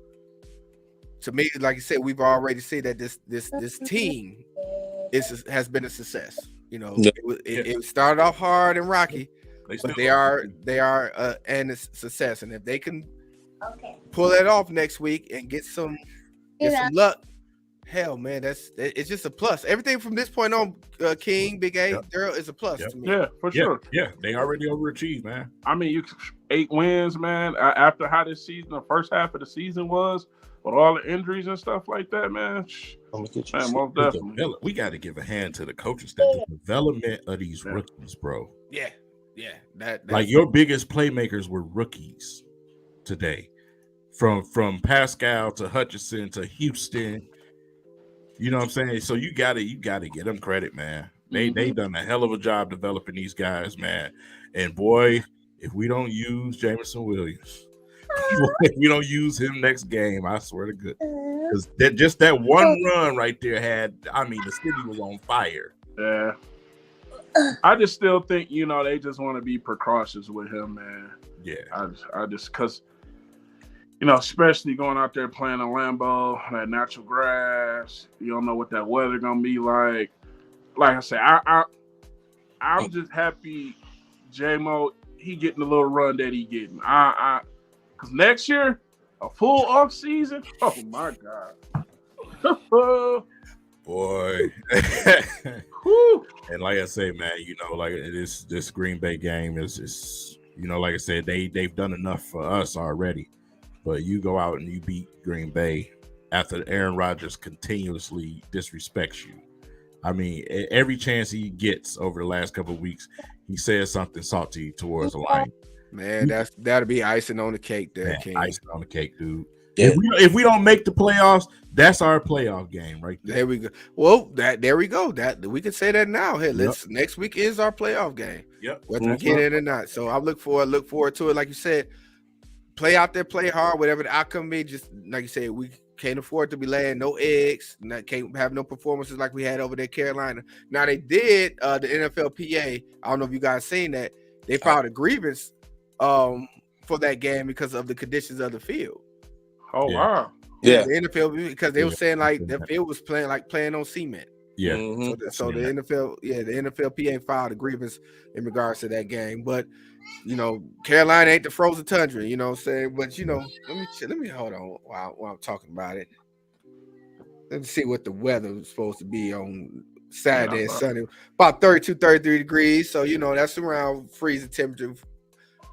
To me, like you said, we've already seen that this team has been a success. It started off hard and rocky, but they are and a success. And if they can pull that off next week and get some luck, hell, man, it's just a plus. Everything from this point on, King, Big A, Daryl, is a plus to me. Yeah, for sure. Yeah, they already overachieved, man. I mean, 8 wins, man. After how this season, the first half of the season was, with all the injuries and stuff like that, man. Most definitely. We got to give a hand to the coaching staff. The development of these rookies, bro. Yeah. That's like your biggest playmakers were rookies today, from Pascal to Hutchinson to Houston. You know what I'm saying? So you gotta get them credit, man. They done a hell of a job developing these guys, man. And boy, if we don't use Jameson Williams, if we don't use him next game, I swear to goodness, because that one run right there the city was on fire. Yeah. I just still think, they just want to be precautious with him, man. Yeah. I just because, especially going out there playing a Lambeau, that natural grass, you don't know what that weather gonna be like. Like I said, I'm just happy J-Mo, he getting the little run that he getting. Because next year, a full off season, oh my God. Boy. And like I say, man, like this Green Bay game is like I said, they've done enough for us already. But you go out and you beat Green Bay after Aaron Rodgers continuously disrespects you. I mean, every chance he gets over the last couple of weeks, he says something salty towards the line. Man, that'll be icing on the cake there, King. Icing on the cake, dude. Yeah. If we don't make the playoffs, that's our playoff game right there. There we go. Well, there we go. That we can say that now. Hey, next week is our playoff game. Yep. Whether we get in or not. So I look forward to it. Like you said, play out there, play hard, whatever the outcome be. Just like you said, we can't afford to be laying no eggs. Can't have no performances like we had over there, Carolina. Now they did the NFLPA. I don't know if you guys seen that. They filed a grievance for that game because of the conditions of the field. Oh wow. Yeah. The NFL, because they were saying like the field was playing on cement. Yeah. Mm-hmm. So the NFL, the NFLPA filed a grievance in regards to that game. But Carolina ain't the frozen tundra, you know what I'm saying? But let me hold on while I'm talking about it. Let's see what the weather was supposed to be on Saturday and Sunday. About 32, 33 degrees. So that's around freezing temperature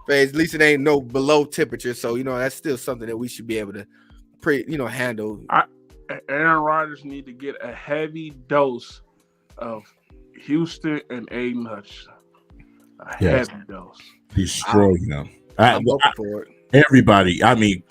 phase. At least it ain't no below temperature. So that's still something that we should be able to handle. Aaron Rodgers need to get a heavy dose of Houston and Aiden Hutchinson. Heavy dose. Destroy him. I'm looking for it. Everybody. I mean,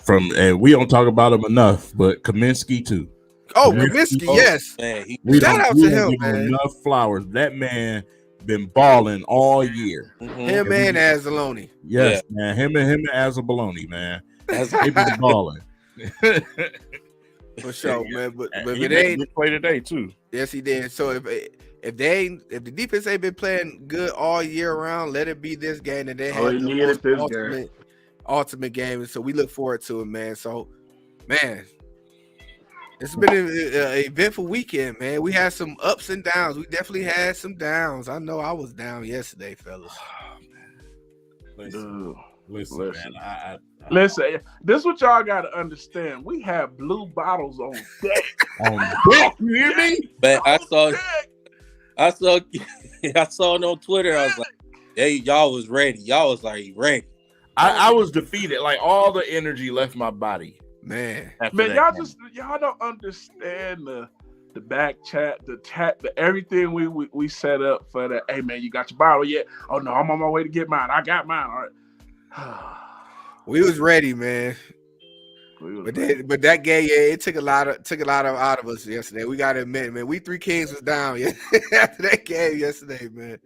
we don't talk about him enough, but Kaminsky too. Oh, Kaminsky, yes. Man, shout out to him, man. Enough flowers. That man been balling all year. Mm-hmm. Him and Azzaloni. Yes, man. Him and Azzabaloni, man. They been balling. For sure, man. But he it ain't good play today too. Yes, he did. So if the defense ain't been playing good all year round, let it be this game that they have the ultimate game. So we look forward to it, man. So, man, it's been an eventful weekend, man. We had some ups and downs. We definitely had some downs. I know I was down yesterday, fellas. Listen, man. Listen, this is what y'all got to understand. We have blue bottles on deck. You hear me? But I saw it on Twitter. I was like, hey, y'all was ready. Y'all was like ready. I was defeated. Like all the energy left my body. Man, y'all don't understand the back chat, the everything we set up for that. Hey man, you got your bottle yet? Oh no, I'm on my way to get mine. I got mine. All right. We was ready, man. But that game, yeah, it took a lot out of us yesterday. We got to admit, man, we 3 Kings was down after that game yesterday, man.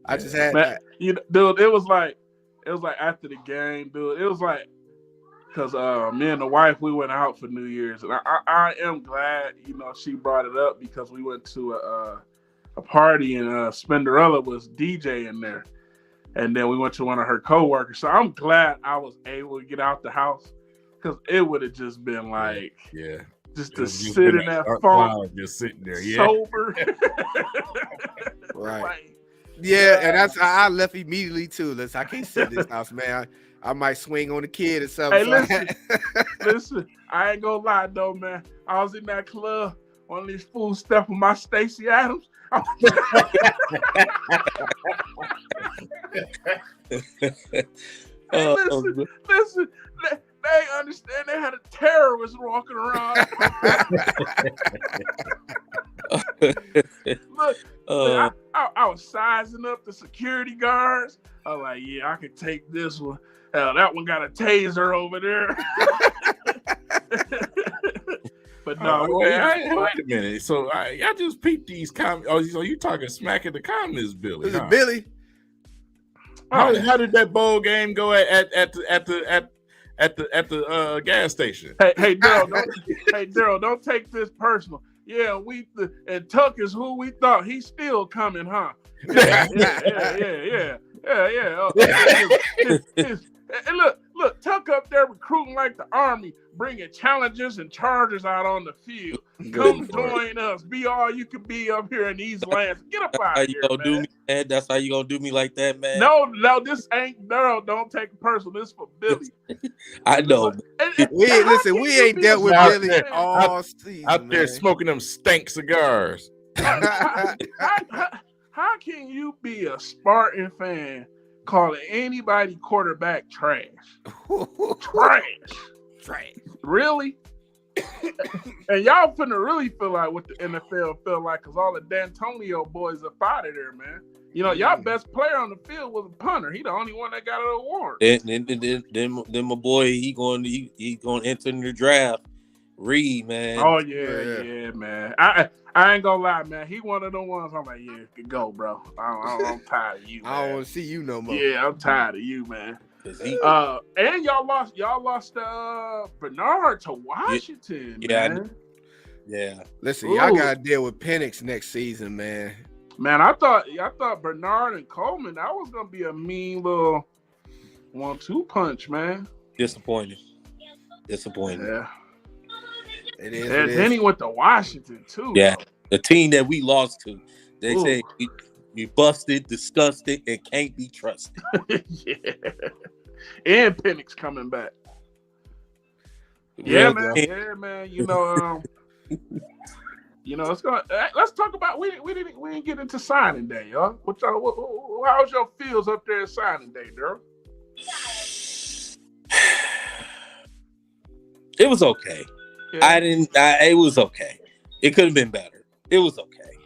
I just had, dude. It was like after the game, dude. It was like because me and the wife we went out for New Year's, and I am glad she brought it up because we went to a party and Spinderella was DJing there, and then we went to one of her coworkers. So I'm glad I was able to get out the house. Because it would have just been like, just to sit in that phone, just sitting there, sober, right? Like, and that's I left immediately too. I can't sit in this house, man. I might swing on the kid or something. Hey, listen, I ain't gonna lie though, man. I was in that club, one of these fools stepping my Stacey Adams. Hey, listen. They understand they had a terrorist walking around. Look, I was sizing up the security guards. I was like, yeah, I could take this one. Hell, that one got a taser over there. But no, wait a minute. So I just peeped these comments. Oh, so you talking smack in the comments, Billy? This is Billy. How did that bowl game go at the gas station? Hey, Daryl, don't take this personal. Yeah, and Tuck is who we thought. He's still coming, huh? Yeah. And look, Tuck up there recruiting like the Army, bringing challengers and chargers out on the field. Come join us. Be all you can be up here in these lands. Get up out of here, man. Do me, man. That's how you gonna do me like that, man. No, this ain't Daryl. Don't take it personal. This is for Billy. I know. We ain't dealt with Billy all season. Out there smoking them stank cigars. How can you be a Spartan fan calling anybody quarterback trash? Trash. Really? And y'all finna really feel like what the NFL feel like because all the D'Antonio boys up out of there, man. Y'all best player on the field was a punter. He the only one that got an award. Then my boy, he going enter in the draft. Reed, man. Oh yeah, man. I ain't gonna lie, man. He one of the ones I'm like, yeah, go, bro. I'm tired of you, man. I don't want to see you no more. Yeah, I'm tired of you, man. And y'all lost Bernard to Washington, man. Yeah. Listen, y'all gotta deal with Penix next season, man. Man, I thought Bernard and Coleman, that was gonna be a mean little 1-2 punch, man. Disappointing. Yeah. It is. And then he went to Washington too. Yeah, the team that we lost to, they say we busted, disgusted, and can't be trusted. Yeah. And Penix coming back. Yeah, man. Let's go. Let's talk about we didn't get into signing day, y'all. How's your feels up there at signing day, girl? It was okay. Yeah. It was okay. It could have been better. It was okay.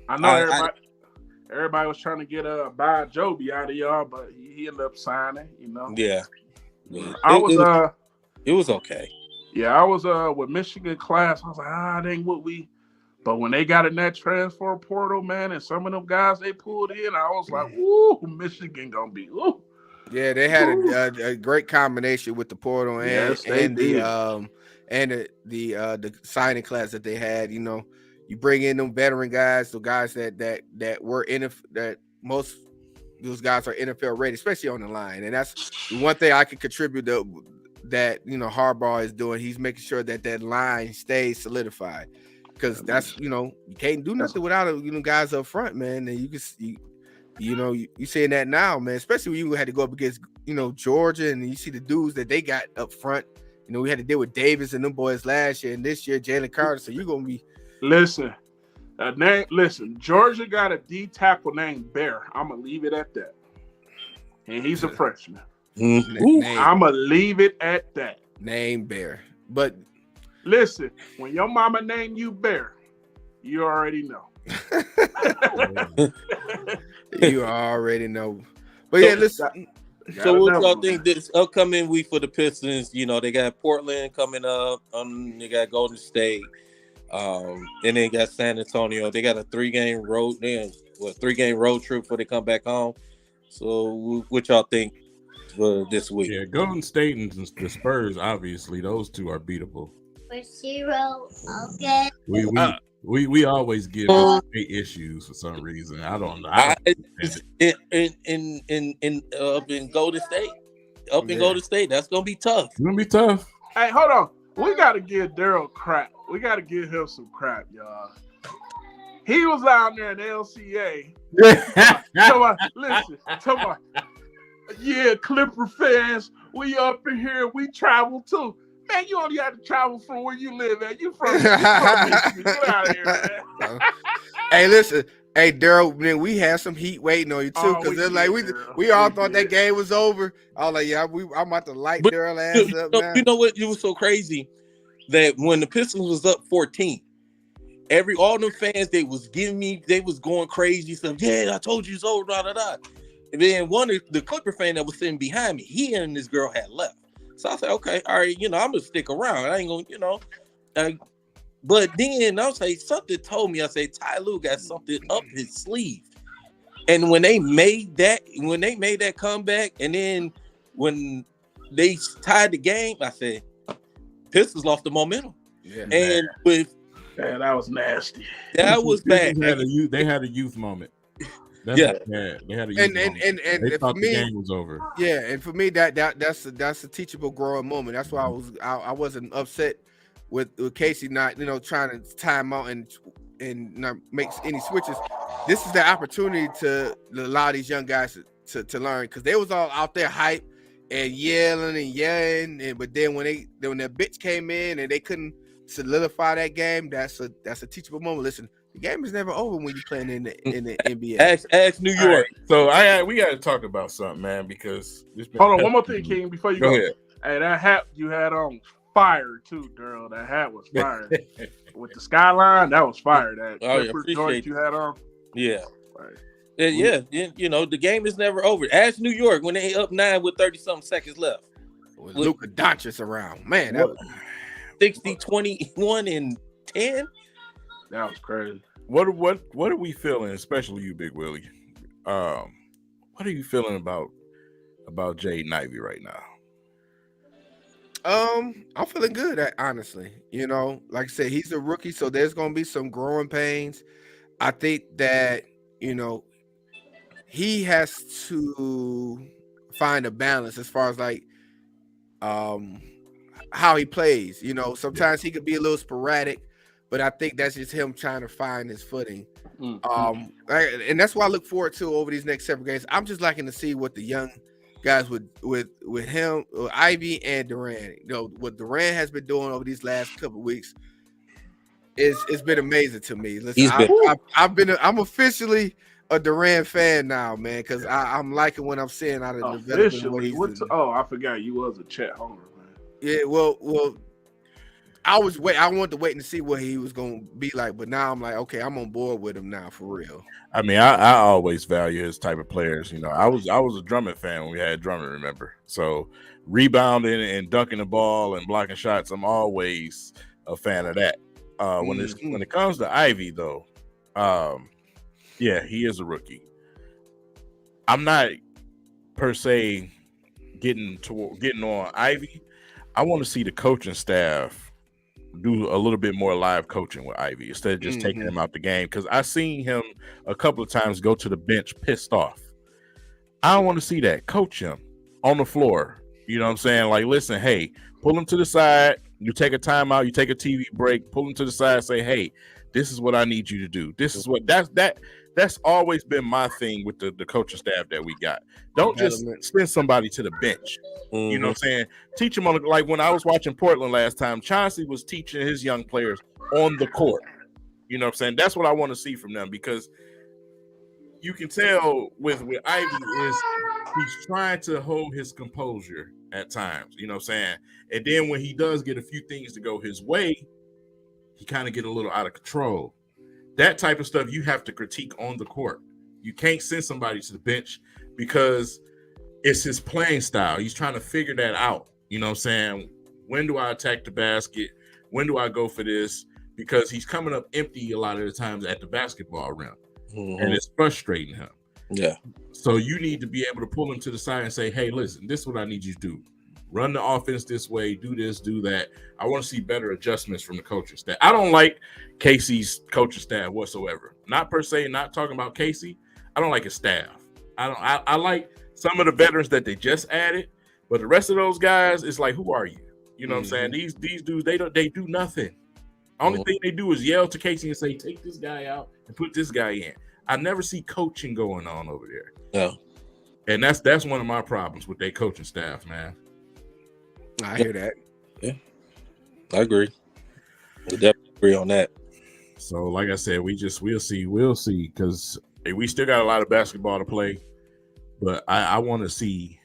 I know everybody was trying to get Bob Joby out of y'all, but he ended up signing. Yeah. It was okay. Yeah, I was with Michigan class. I was like, that ain't what we. But when they got in that transfer portal, man, and some of them guys they pulled in, I was like, ooh, Michigan gonna be. Ooh. Yeah, they had a great combination with the portal and the signing class that they had. You bring in them veteran guys, the guys that were in that most those guys are NFL ready, especially on the line. And that's one thing I can contribute to that Harbaugh is doing. He's making sure that line stays solidified because that's you can't do nothing without guys up front, man. And you seeing that now, man. Especially when you had to go up against Georgia and you see the dudes that they got up front. We had to deal with Davis and them boys last year, and this year Jalen Carter. So you're gonna be listen. Georgia got a D tackle named Bear. I'm gonna leave it at that, and he's a freshman. I'm gonna leave it at that. Name Bear, but listen, when your mama named you Bear, you already know. You already know. But yeah, listen. So what y'all think this upcoming week for the Pistons? You know, they got Portland coming up. They got Golden State. And they got San Antonio. They got a 3-game road. Three-game road trip before they come back home. So what y'all think for this week? Yeah, Golden State and the Spurs, obviously, those two are beatable. For 0, okay. We always give them issues for some reason. I don't know. In Golden State, Golden State, that's gonna be tough. It's gonna be tough. Hey, hold on. We gotta give Daryl crap. We gotta give him some crap, y'all. He was out there in LCA. Listen, yeah, Clipper fans, we up in here. We travel too. Man, you only have to travel from where you live at. You from Michigan. Get out of here, man. Hey, listen. Hey, Daryl, man, we had some heat waiting on you too, because we all thought that game was over. I was like, yeah, I'm about to light Daryl ass up, man. You know what? It was so crazy that when the Pistons was up 14, all them fans they was going crazy. Stuff. Yeah, I told you so. Da da da. And then one of the Clipper fan that was sitting behind me, he and this girl had left. So I said, okay, all right, I'm gonna stick around. I ain't gonna, but then I was like, something told me, I said, Ty Lue got something up his sleeve. And when they made that comeback, and then when they tied the game, I said, Pistons lost the momentum. Yeah, and that was nasty. That was bad. They had a youth moment. They had a youth moment. And they thought the game was over. Yeah, and for me that's a teachable growing moment. That's why I wasn't upset with Casey not trying to time out and not make any switches. This is the opportunity to allow these young guys to learn, because they was all out there hype and yelling, but then when their bitch came in and they couldn't solidify that game, that's a teachable moment. Listen, the game is never over when you're playing in the NBA. Ask New York. Right. So we got to talk about something, man, because hold on, one more thing, King, before you go. Ahead. Hey, that hat you had on fire too, Daryl. That hat was fire. With the skyline, that was fire. That Jordan you had on. Yeah. Right. Yeah, the game is never over. Ask New York when they up 9 with 30-something seconds left. With Luka Doncic around. Man, that was 60, 21, and 10. That was crazy. What are we feeling, especially you, Big Willie? What are you feeling about Jaden Ivey right now? I'm feeling good, honestly. Like I said, he's a rookie, so there's gonna be some growing pains. I think that he has to find a balance as far as like how he plays. Sometimes he could be a little sporadic, but I think that's just him trying to find his footing. And that's what I look forward to over these next several games. I'm just liking to see what the young guys with him, Ivy and Durant. What Durant has been doing over these last couple of weeks it's been amazing to me. Listen, I'm officially a Durant fan now, man, because I'm liking what I'm seeing out of the development. I forgot you was a Chet Holmgren, man. Yeah, well, I wanted to wait and see what he was gonna be like, but now I'm like, okay, I'm on board with him now for real. I mean, I always value his type of players. I was a Drummond fan when we had Drummond, remember? So rebounding and dunking the ball and blocking shots, I'm always a fan of that. When it comes to Ivy, though, yeah, he is a rookie. I'm not per se getting on Ivy. I want to see the coaching staff do a little bit more live coaching with Ivy instead of just taking him out the game, because I seen him a couple of times go to the bench pissed off. I don't want to see that. Coach him on the floor. You know what I'm saying? Like, listen, hey, pull him to the side. You take a timeout. You take a TV break. Pull him to the side. Say, hey, this is what I need you to do. This is what that's always been my thing with the coaching staff that we got. Don't just send somebody to the bench. You know what I'm saying? Teach them like when I was watching Portland last time, Chauncey was teaching his young players on the court. You know what I'm saying? That's what I want to see from them, because you can tell with Ivy is he's trying to hold his composure at times. You know what I'm saying? And then when he does get a few things to go his way, he kind of get a little out of control. That type of stuff you have to critique on the court. You can't send somebody to the bench, because it's his playing style. He's trying to figure that out. You know what I'm saying? When do I attack the basket? When do I go for this? Because he's coming up empty a lot of the times at the basketball rim, and it's frustrating him. Yeah. So you need to be able to pull him to the side and say, hey, listen, this is what I need you to do. Run the offense this way, do this, do that. I want to see better adjustments from the coaching staff. I don't like Casey's coaching staff whatsoever. Not per se, not talking about Casey. I don't like his staff. I like some of the veterans that they just added, but the rest of those guys, it's like, who are you? You know what I'm saying? These dudes, they do nothing. Only thing they do is yell to Casey and say, take this guy out and put this guy in. I never see coaching going on over there. No. And that's one of my problems with their coaching staff, man. I hear that. Yeah. I agree. I definitely agree on that. So, like I said, we'll see, because we still got a lot of basketball to play, but I want to see,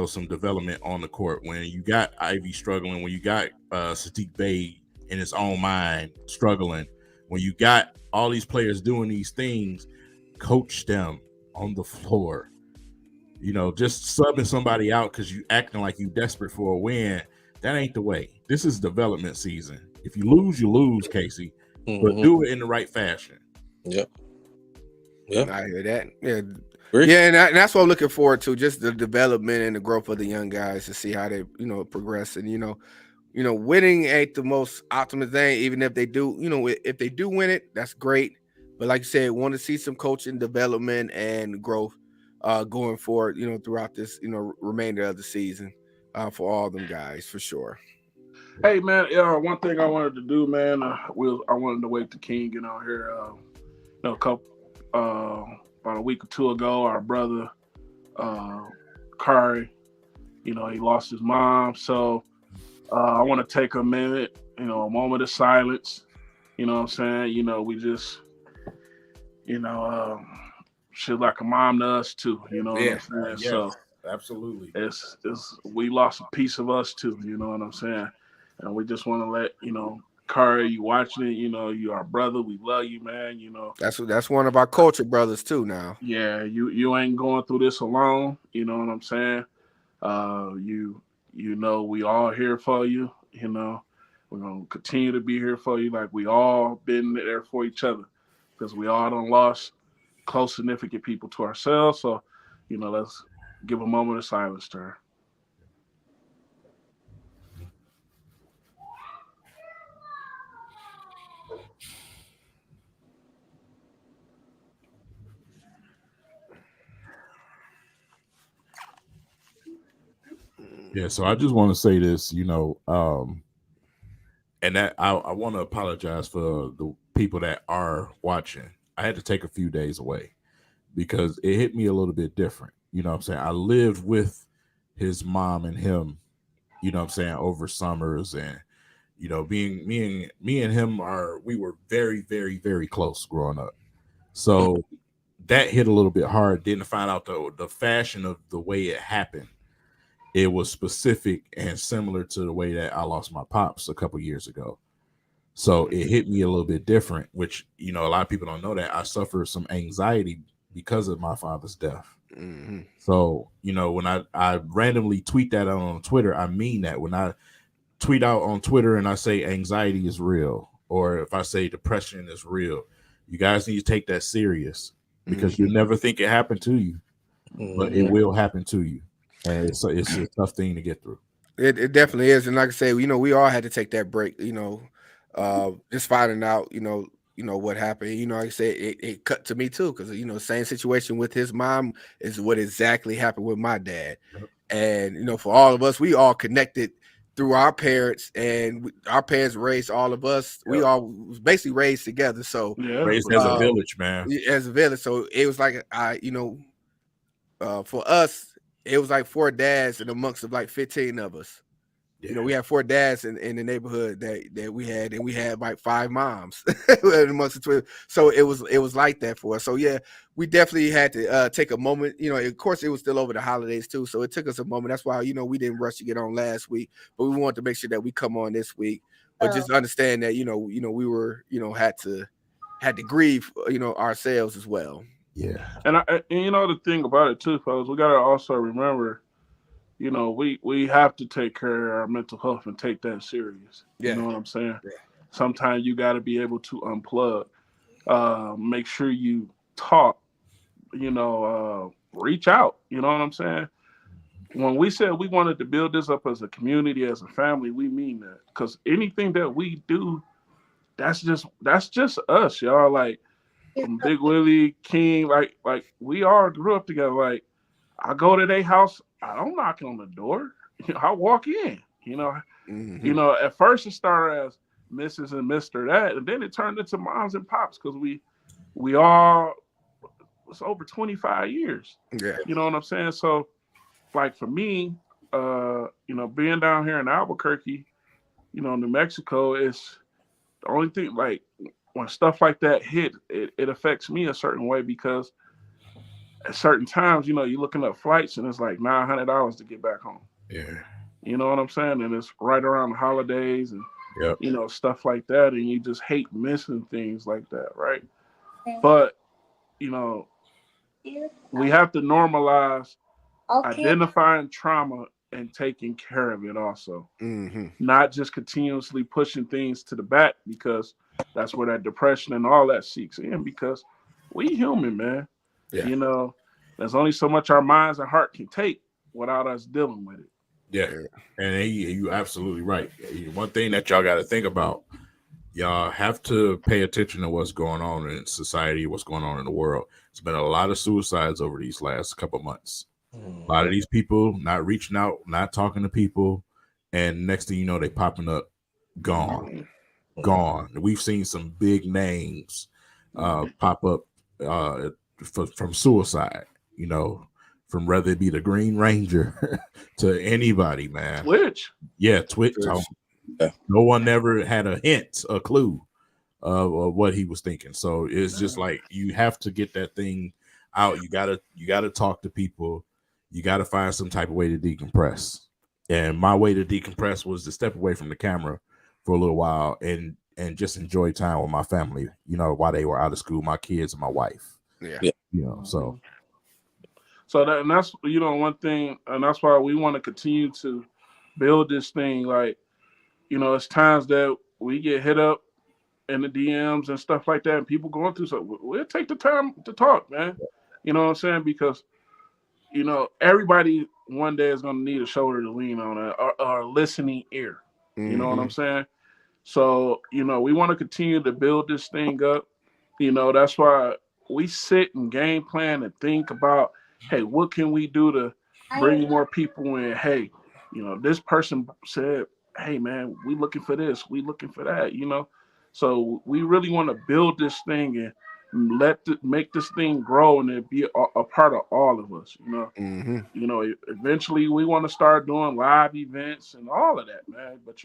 some development on the court. When you got Ivy struggling, when you got Sadiq Bey in his own mind struggling, when you got all these players doing these things, coach them on the floor. Just subbing somebody out because you acting like you desperate for a win, that ain't the way. This is development season. If you lose, Casey, but do it in the right fashion. Yep. I hear that. Yeah. Great. Yeah, and that's what I'm looking forward to, just the development and the growth of the young guys, to see how they, progress. And, winning ain't the most optimal thing, even if they do, if they do win it, that's great. But like you said, want to see some coaching development and growth going forward, throughout this, remainder of the season for all them guys, for sure. Hey, man, one thing I wanted to do, man, I wanted to wait to King get on here. About a week or two ago, our brother, Kari, he lost his mom. So I want to take a minute, a moment of silence. You know what I'm saying? We just, she's like a mom to us too. You know what I'm saying? Yes, so absolutely. It's we lost a piece of us too. You know what I'm saying? And we just want to let Kari, you watching it? You our brother. We love you, man. That's one of our culture brothers too. Now, yeah, you ain't going through this alone. You know what I'm saying? We all here for you. We're gonna continue to be here for you, like we all been there for each other, because we all done lost close, significant people to ourselves. So, let's give a moment of silence to her. Yeah, so I just want to say this, and that I want to apologize for the people that are watching. I had to take a few days away because it hit me a little bit different. You know what I'm saying? I lived with his mom and him, over summers, and being me and him we were very, very, very close growing up. So that hit a little bit hard. Didn't find out the fashion of the way it happened. It was specific and similar to the way that I lost my pops a couple years ago. So it hit me a little bit different, which, a lot of people don't know that I suffered some anxiety because of my father's death. Mm-hmm. So, when I randomly tweet that out on Twitter, I mean that. When I tweet out on Twitter and I say anxiety is real, or if I say depression is real, you guys need to take that serious, because you never think it happened to you, but it will happen to you. And it's a tough thing to get through. It definitely is. And like I say, we all had to take that break, just finding out, what happened. Like I said, it cut to me too, because, same situation with his mom is what exactly happened with my dad. And, for all of us, we all connected through our parents, and our parents raised all of us. We all was basically raised together. So raised as a village, man. As a village. So it was like, for us, it was like 4 dads and amongst of like 15 of us. Yeah. We had 4 dads in the neighborhood that we had, and we had like 5 moms amongst the 12. So it was like that for us. So yeah, we definitely had to take a moment. Of course, it was still over the holidays too, so it took us a moment. That's why we didn't rush to get on last week, but we wanted to make sure that we come on this week. But just understand that we were had to grieve ourselves as well. Yeah. And you know the thing about it too, folks, we gotta also remember, you know, we have to take care of our mental health and take that serious. You Yeah. know what I'm saying? Yeah. Sometimes you gotta be able to unplug. Make sure you talk, you know, reach out. You know what I'm saying? When we said we wanted to build this up as a community, as a family, we mean that. Because anything that we do, that's just us, y'all. Like Big Willie, King, like we all grew up together. Like I go to their house, I don't knock on the door. I walk in. At first it started as Mrs. and Mr. That, and then it turned into moms and pops because we all was over 25 years. Yeah. You know what I'm saying? So like for me, being down here in Albuquerque, New Mexico, is the only thing like when stuff like that hit, it affects me a certain way because at certain times, you're looking up flights and it's like $900 to get back home. Yeah. You know what I'm saying? And it's right around the holidays and Yep. stuff like that, and you just hate missing things like that, right? But we have to normalize identifying trauma and taking care of it also. Not just continuously pushing things to the back because that's where that depression and all that seeks in because we human, man. Yeah. There's only so much our minds and heart can take without us dealing with it. Yeah. And you absolutely right. One thing that y'all got to think about, y'all have to pay attention to what's going on in society, what's going on in the world. It's been a lot of suicides over these last couple of months. A lot of these people not reaching out, not talking to people, and next thing you know, they popping up, gone. We've seen some big names pop up from suicide, from whether it be the Green Ranger to anybody, man. Twitch. Yeah, Twitch. No one never had a hint, a clue of what he was thinking. So it's just like you have to get that thing out. You gotta talk to people. You gotta find some type of way to decompress. And my way to decompress was to step away from the camera for a little while and just enjoy time with my family, while they were out of school, my kids and my wife. Yeah. So that's one thing, and that's why we want to continue to build this thing. Like, it's times that we get hit up in the DMs and stuff like that, and people going through, so we'll take the time to talk, man. You know what I'm saying? Because everybody one day is going to need a shoulder to lean on, or a listening ear. You know what I'm saying? So, we want to continue to build this thing up. That's why we sit and game plan and think about, hey, what can we do to bring more people in? Hey, this person said, hey, man, we looking for this, we looking for that, So we really want to build this thing and make this thing grow and it be a part of all of us, Eventually we want to start doing live events and all of that, man. But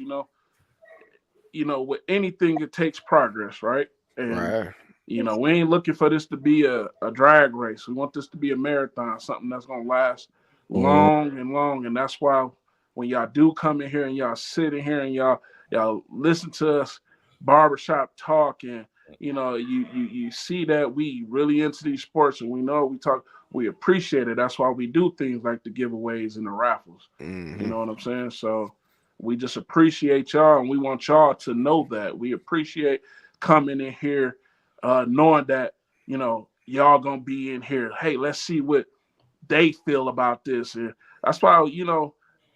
with anything it takes progress, right? And we ain't looking for this to be a drag race. We want this to be a marathon, something that's gonna last long and long. And that's why when y'all do come in here and y'all sit in here and y'all listen to us barbershop talk, and you see that we really into these sports, and we know we appreciate it. That's why we do things like the giveaways and the raffles. You know what I'm saying? So we just appreciate y'all, and we want y'all to know that we appreciate coming in here, knowing that y'all gonna be in here. Hey, let's see what they feel about this, and that's why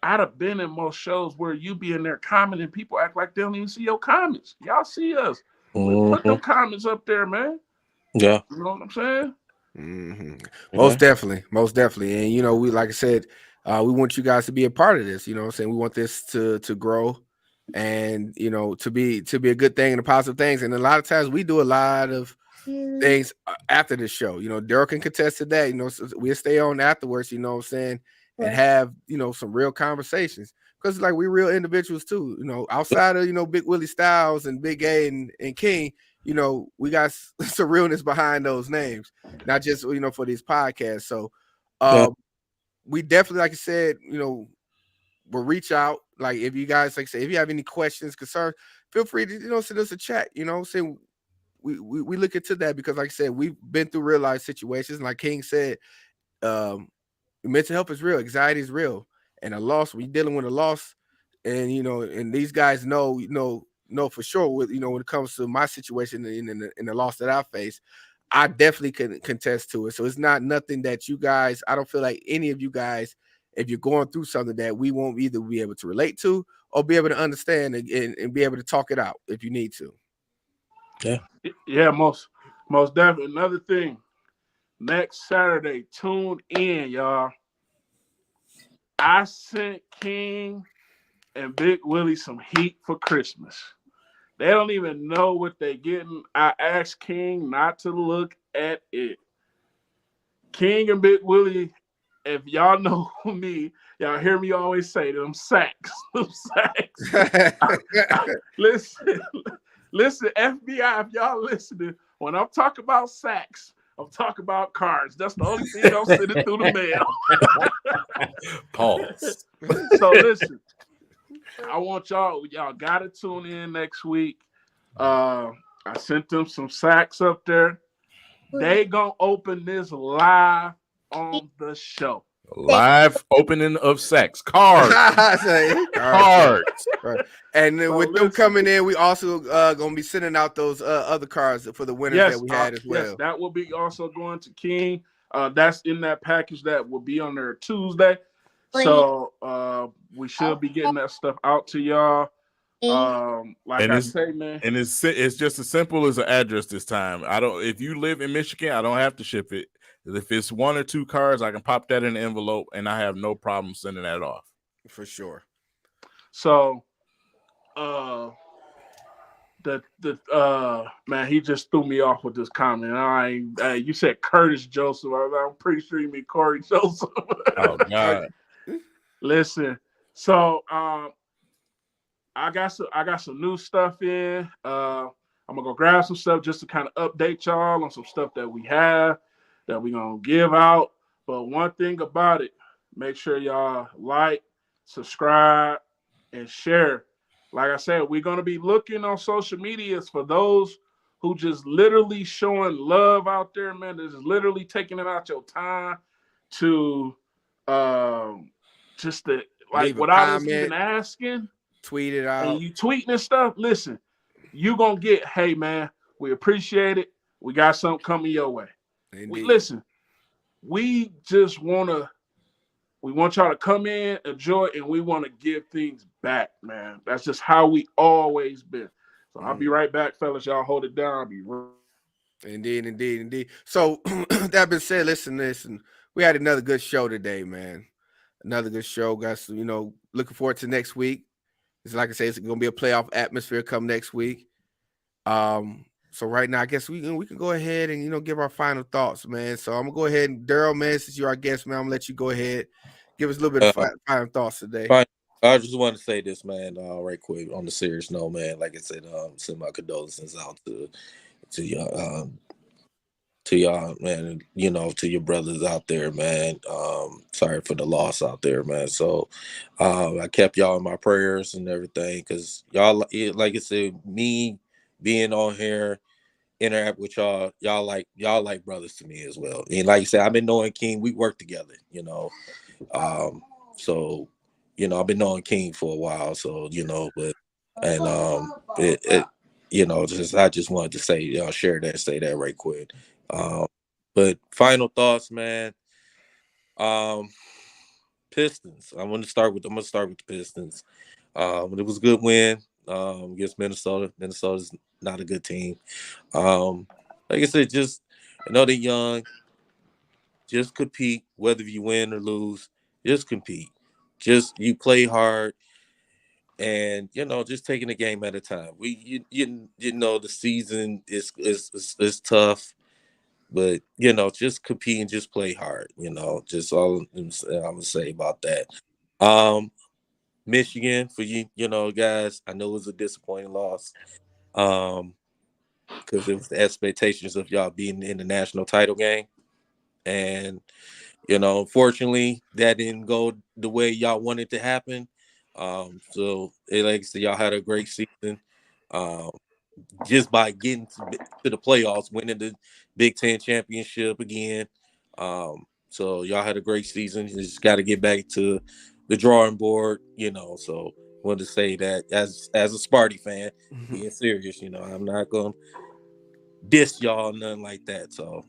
I'd have been in most shows where you be in there commenting, people act like they don't even see your comments. Y'all see us. Put them comments up there, man. Yeah. You know what I'm saying? Most definitely. And we, like I said, we want you guys to be a part of this. We want this to grow and to be a good thing and a positive things. And a lot of times we do a lot of things after the show. Daryl can contest to that. So we'll stay on afterwards, you know what I'm saying, and have some real conversations. Because like we're real individuals too, outside of Big Willie Styles and Big A and King, we got some realness behind those names, not just for these podcasts. So we definitely, like I said, we'll reach out. Like if you guys, like I say, if you have any questions, concerns, feel free to send us a chat. Saying we look into that because, like I said, we've been through real life situations. Like King said, mental health is real, anxiety is real, and a loss. When you're dealing with a loss, and and these guys know for sure. With when it comes to my situation in the loss that I face, I definitely can contest to it. So it's not nothing that you guys. I don't feel like any of you guys, if you're going through something that we won't either be able to relate to or be able to understand and be able to talk it out if you need to. Yeah, most definitely. Another thing, next Saturday, tune in, y'all. I sent King and Big Willie some heat for Christmas. They don't even know what they're getting. I asked King not to look at it. King and Big Willie, if y'all know me, y'all hear me always say them sacks. Them sacks. Listen, FBI, if y'all listening, when I'm talking about sacks, I'm talking about cards. That's the only thing I'm sending through the mail. Pause. So listen, I want y'all gotta tune in next week. I sent them some sacks up there. They gonna open this live on the show. Live opening of sex cards. Cards. Right. And So with them coming in, we also gonna be sending out those other cards for the winners that we had as well. Yes, that will be also going to King. That's in that package that will be on there Tuesday. So we should be getting that stuff out to y'all. Like I say, man, and it's just as simple as an address this time. If you live in Michigan, I don't have to ship it. If it's 1 or 2 cards, I can pop that in an envelope, and I have no problem sending that off. For sure. So, man, he just threw me off with this comment. You said Curtis Joseph. I'm pretty sure you mean Corey Joseph. Oh God. Listen, so I got some new stuff in. I'm gonna go grab some stuff just to kind of update y'all on some stuff that we have that we're gonna give out. But one thing about it, make sure y'all like, subscribe, and share. Like I said, we're gonna be looking on social medias for those who just literally showing love out there, man. This is literally taking it out your time to just to like without us even asking. Tweet it out. And you tweeting and stuff. Listen, you gonna get, hey man, we appreciate it. We got something coming your way. We just want y'all to come in, enjoy, and we want to give things back, man. That's just how we always been. So I'll be right back, fellas. Y'all hold it down. I'll be right. Indeed. So that being said, listen. We had another good show today, man. Another good show, guys. Looking forward to next week. It's like I say, it's going to be a playoff atmosphere come next week. So right now, I guess we can go ahead and give our final thoughts, man. So I'm gonna go ahead and Daryl, man, since you're our guest, man, I'm gonna let you go ahead, give us a little bit of final thoughts today. I just want to say this, man, right quick on the serious note, man. Like I said, send my condolences out to y'all, man. To your brothers out there, man. Sorry for the loss out there, man. So I kept y'all in my prayers and everything because y'all, like I said, me being on here, interact with y'all like brothers to me as well. And like you said, I've been knowing King. We work together, so I've been knowing King for a while. So I just wanted to say, share that, say that right quick. But final thoughts, man. Pistons. I'm gonna start with the Pistons. It was a good win against Minnesota. Minnesota's not a good team. Like I said, I know they're young. Just compete, whether you win or lose. Just compete. Just you play hard, and just taking the game at a time. The season is tough, but just compete and just play hard. Just all I'm gonna say about that. Michigan, for you guys, I know it was a disappointing loss. Because it was the expectations of y'all being in the national title game. And, unfortunately, that didn't go the way y'all wanted to happen. So, like I said, y'all had a great season. just by getting to the playoffs, winning the Big Ten championship again. So y'all had a great season. You just got to get back to the drawing board, So wanted to say that as a Sparty fan, being serious, I'm not gonna diss y'all, nothing like that. So,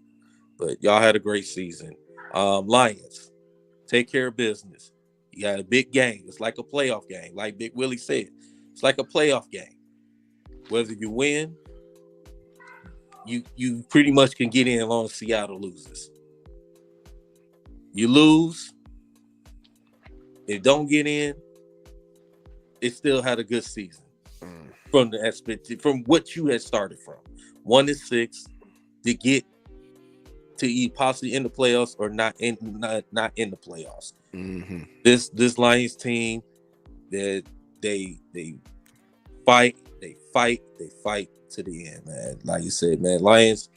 but y'all had a great season. Lions, take care of business. You got a big game. It's like a playoff game, like Big Willie said. It's like a playoff game. Whether you win, you pretty much can get in as long as Seattle loses. You lose, if don't get in, it still had a good season from the aspect from what you had started from 1-6 to get to possibly in the playoffs or not in the playoffs. Mm-hmm. This Lions team, that they fight to the end, man. Like you said, man, Lions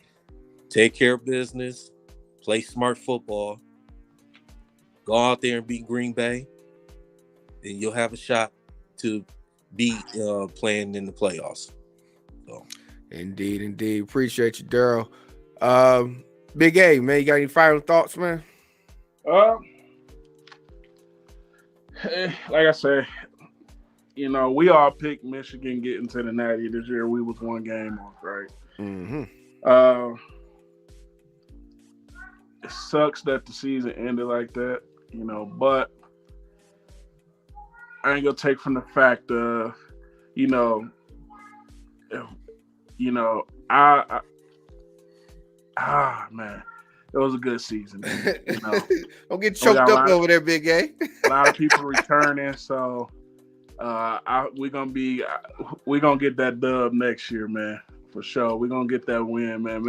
take care of business, play smart football, go out there and beat Green Bay, then you'll have a shot to be playing in the playoffs. So. Indeed. Appreciate you, Daryl. Big A, man, you got any final thoughts, man? Like I said, we all picked Michigan getting to the Natty this year. We was one game off, right? Mm-hmm. It sucks that the season ended like that, but I ain't gonna take from the fact of, man, it was a good season. Don't get choked up over there, Big A. A lot of people returning, so we're gonna get that dub next year, man, for sure. We're gonna get that win, man.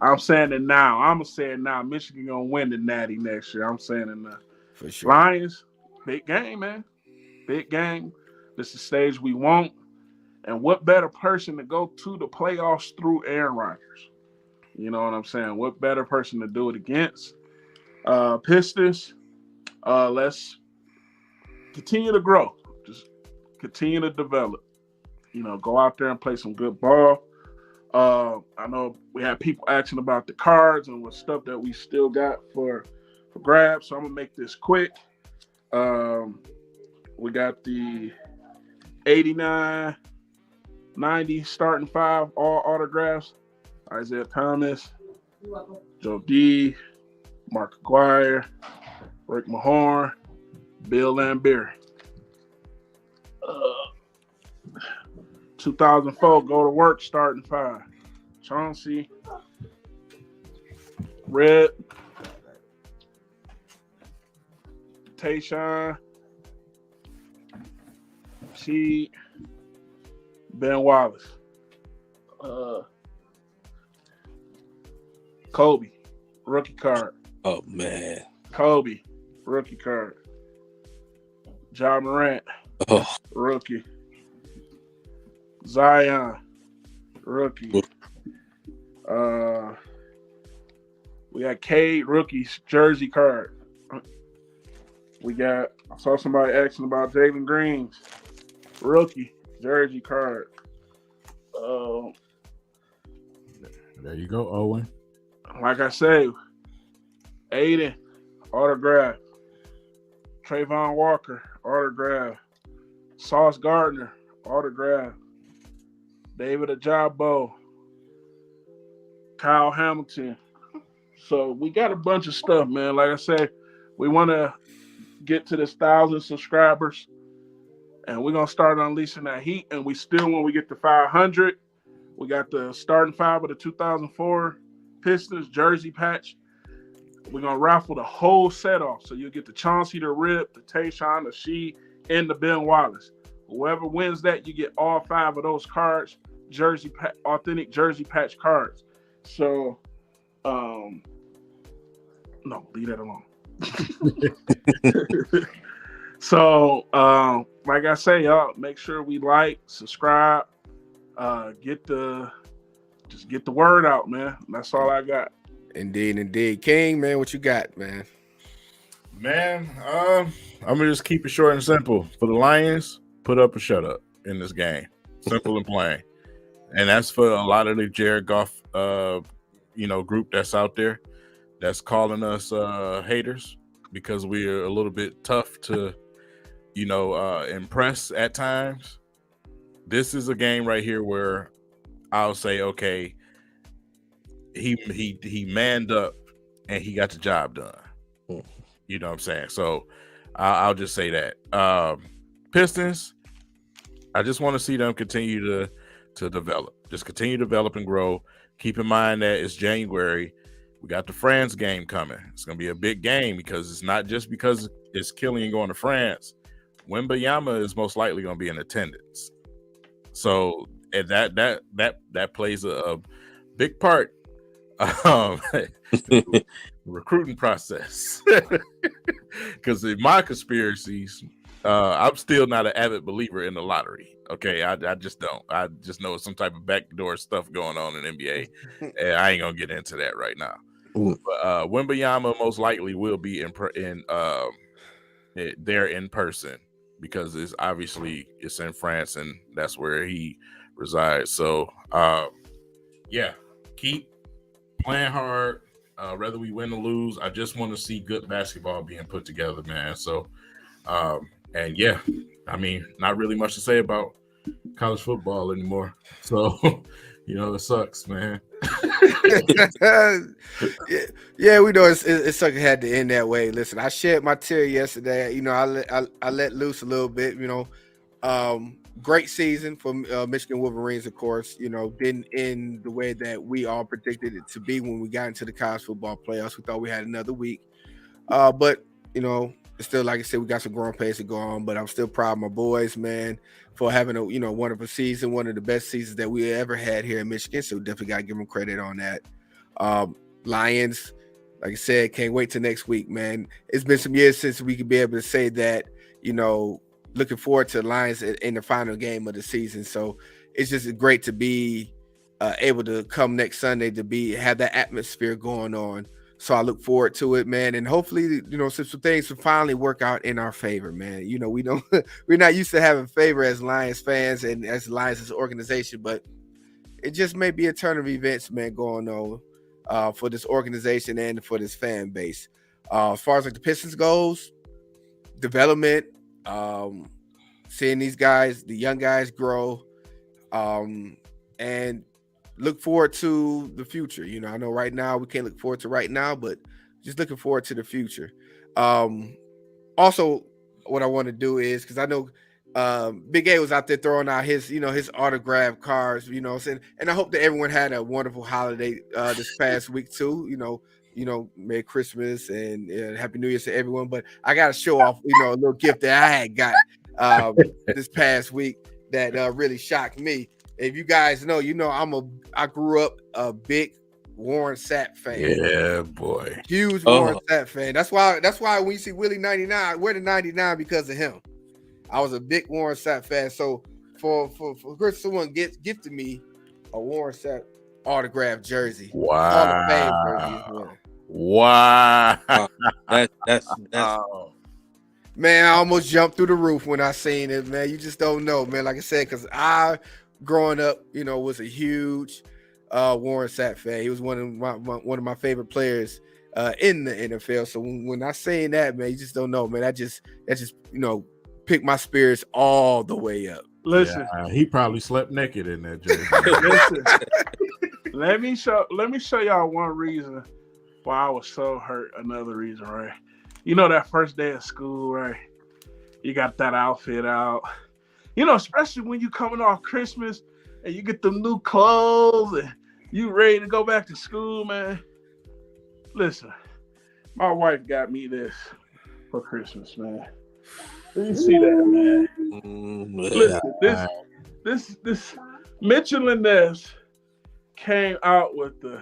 I'm saying it now. I'm gonna say it now. Michigan gonna win the Natty next year. I'm saying it now. For sure. Lions, big game, man. Big game. This is the stage we want. And what better person to go to the playoffs through Aaron Rodgers? You know what I'm saying? What better person to do it against? Pistons, let's continue to grow. Just continue to develop. Go out there and play some good ball. I know we had people asking about the cards and what stuff that we still got for grabs, so I'm going to make this quick. We got the 89, 90 starting five, all autographs. Isaiah Thomas, Joe D, Mark Aguirre, Rick Mahorn, Bill Laimbeer. 2004, go to work, starting five. Chauncey, Red, Tayshawn, Sheed, Ben Wallace, Kobe, rookie card. Oh, man. Kobe, rookie card. Ja Morant, rookie. Zion, rookie. We got Cade, rookie jersey card. I saw somebody asking about Jalen Green's rookie jersey card. There you go, Owen. Like I say, Aiden, autograph. Trayvon Walker, autograph. Sauce Gardner, autograph. David Ajabo, Kyle Hamilton. So we got a bunch of stuff, man. Like I said, we want to get to this 1,000 subscribers, and we're going to start unleashing that heat. And we still, when we get to 500, we got the starting five of the 2004 Pistons jersey patch. We're going to raffle the whole set off. So you'll get the Chauncey, the Rip, the Tayshawn, the Sheed, and the Ben Wallace. Whoever wins that, you get all 5 of those cards, authentic jersey patch cards. So, no, leave that alone. So, like I say, y'all, make sure we like, subscribe, get the word out, man. That's all I got. Indeed. King, man, what you got, man? Man, I'm gonna just keep it short and simple. For the Lions, put up or shut up in this game. Simple and plain. And that's for a lot of the Jared Goff, group that's out there that's calling us haters because we're a little bit tough to, impress at times. This is a game right here where I'll say, okay, he manned up and he got the job done. You know what I'm saying? So I'll just say that. Pistons, I just want to see them continue to develop. Just continue to develop and grow. Keep in mind that it's January. We got the France game coming. It's going to be a big game because it's not just because it's Killian going to France. Wembanyama is most likely going to be in attendance. So and that plays a big part recruiting process. Because in my conspiracies, I'm still not an avid believer in the lottery. Okay, I just don't. I just know some type of backdoor stuff going on in NBA, and I ain't gonna get into that right now. But Wembanyama most likely will be there in person because it's in France and that's where he resides. So keep playing hard. Whether we win or lose, I just want to see good basketball being put together, man. So, not really much to say about college football anymore. So, it sucks, man. Yeah, we know it sucks. It had to end that way. Listen, I shed my tear yesterday. I let loose a little bit. Great season for Michigan Wolverines, of course. Didn't end the way that we all predicted it to be when we got into the college football playoffs. We thought we had another week, but it's still, like I said, we got some growing pains to go on. But I'm still proud of my boys, man, for having a wonderful season, one of the best seasons that we ever had here in Michigan. So definitely got to give them credit on that. Lions, like I said, can't wait till next week, man. It's been some years since we could be able to say that. Looking forward to the Lions in the final game of the season. So it's just great to be able to come next Sunday to have that atmosphere going on. So I look forward to it, man. And hopefully, some things will finally work out in our favor, man. We don't, we're not used to having favor as Lions fans and as Lions as an organization, but it just may be a turn of events, man, going on for this organization and for this fan base. As far as the Pistons goes, development, seeing these guys, the young guys grow, and look forward to the future. I know right now we can't look forward to right now, but just looking forward to the future. Also, what I want to do is, because I know Big A was out there throwing out his autograph cards, and I hope that everyone had a wonderful holiday this past week too. Merry Christmas and Happy New Year to everyone. But I got to show off, a little gift that I had got this past week that really shocked me. If you guys know, I grew up a big Warren Sapp fan. Yeah, boy. Huge Warren Sapp fan. That's why when you see Willie 99, I wear the 99 because of him. I was a big Warren Sapp fan. So for someone gifted me a Warren Sapp autographed jersey. Wow. Hall of Fame jersey as well. Wow. That's Man, I almost jumped through the roof when I seen it, man. You just don't know, man. Like I said, because I, growing up, was a huge Warren Sapp fan. He was one of my favorite players in the NFL. So when I seen that, man, you just don't know, man. That just picked my spirits all the way up. Listen, he probably slept naked in that jersey. Listen, let me show y'all one reason why I was so hurt. Another reason, right? That first day of school, right? You got that outfit out. Especially when you coming off Christmas and you get them new clothes and you ready to go back to school, man. Listen, my wife got me this for Christmas, man. Do you see that, man? Listen, this Mitchell and Ness came out with the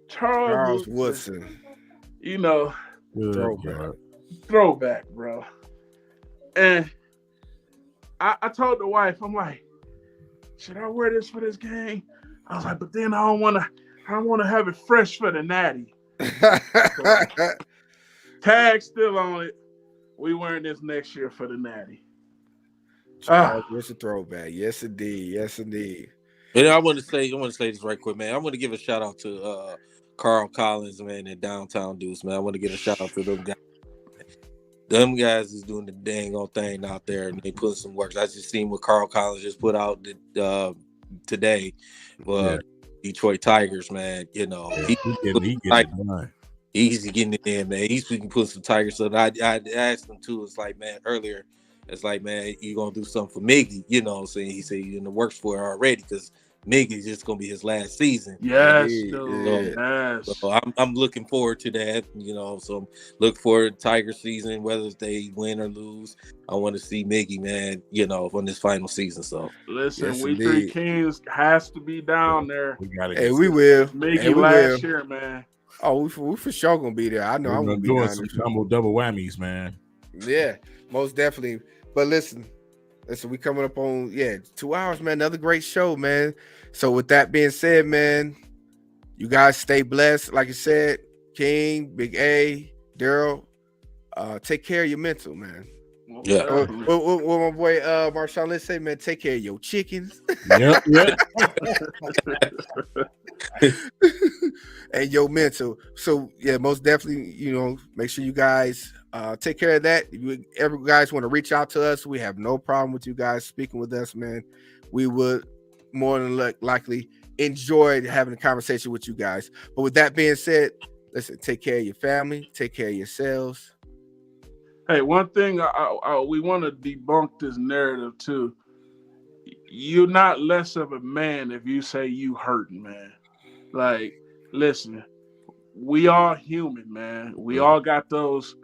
Charles Woodson. Throwback, bro. And I told the wife, I'm like, should I wear this for this game? I was like, but then I don't want to have it fresh for the Natty. Tag still on it. We wearing this next year for the Natty. It's a throwback. Yes, indeed. And I want to say this right quick, man. I want to give a shout out to Carl Collins, man, and Downtown Deuce, man. I want to give a shout out to them guys. Them guys is doing the dang old thing out there, and they put some work. I just seen what Carl Collins just put out today for Detroit Tigers, man. You know, he getting it done. He's getting it in, man. He's putting some Tigers. So I asked him too. It's like, man, earlier, it's like, man, you gonna do something for Miggy? You know what I'm saying? He said he's in the works for it already because Miggy's just gonna be his last season. Yes, dude. Yes. So I'm looking forward to that. You know, so look forward to Tiger season, whether they win or lose. I want to see Miggy, man. You know, on this final season. So listen, Yes, we three Kings has to be down there. We gotta. Hey, we will. Miggy last year, man. Oh, we for sure gonna be there. I know I'm gonna be doing down some double whammies, man. Yeah, most definitely. But listen, we coming up on 2 hours, man. Another great show, man. So with that being said, man, you guys stay blessed. Like I said, King, Big A, Daryl, take care of your mental, man. Yeah. What my boy Marshawn, let's say, man, take care of your chickens. Yep. And your mental. So yeah, most definitely, make sure you guys take care of that. If you ever guys want to reach out to us, we have no problem with you guys speaking with us, man. We would more than likely enjoy having a conversation with you guys. But with that being said, listen, take care of your family, take care of yourselves. Hey, one thing we want to debunk this narrative too. You're not less of a man if you say you hurting, man. Like, listen, we all human, man. We all got those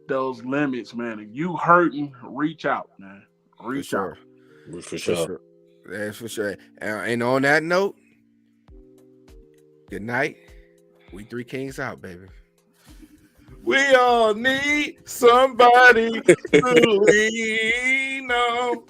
limits, man. If you hurting, reach out, man. Reach out. For sure. That's for sure. And on that note, good night. We three kings out, baby. We all need somebody to lean on.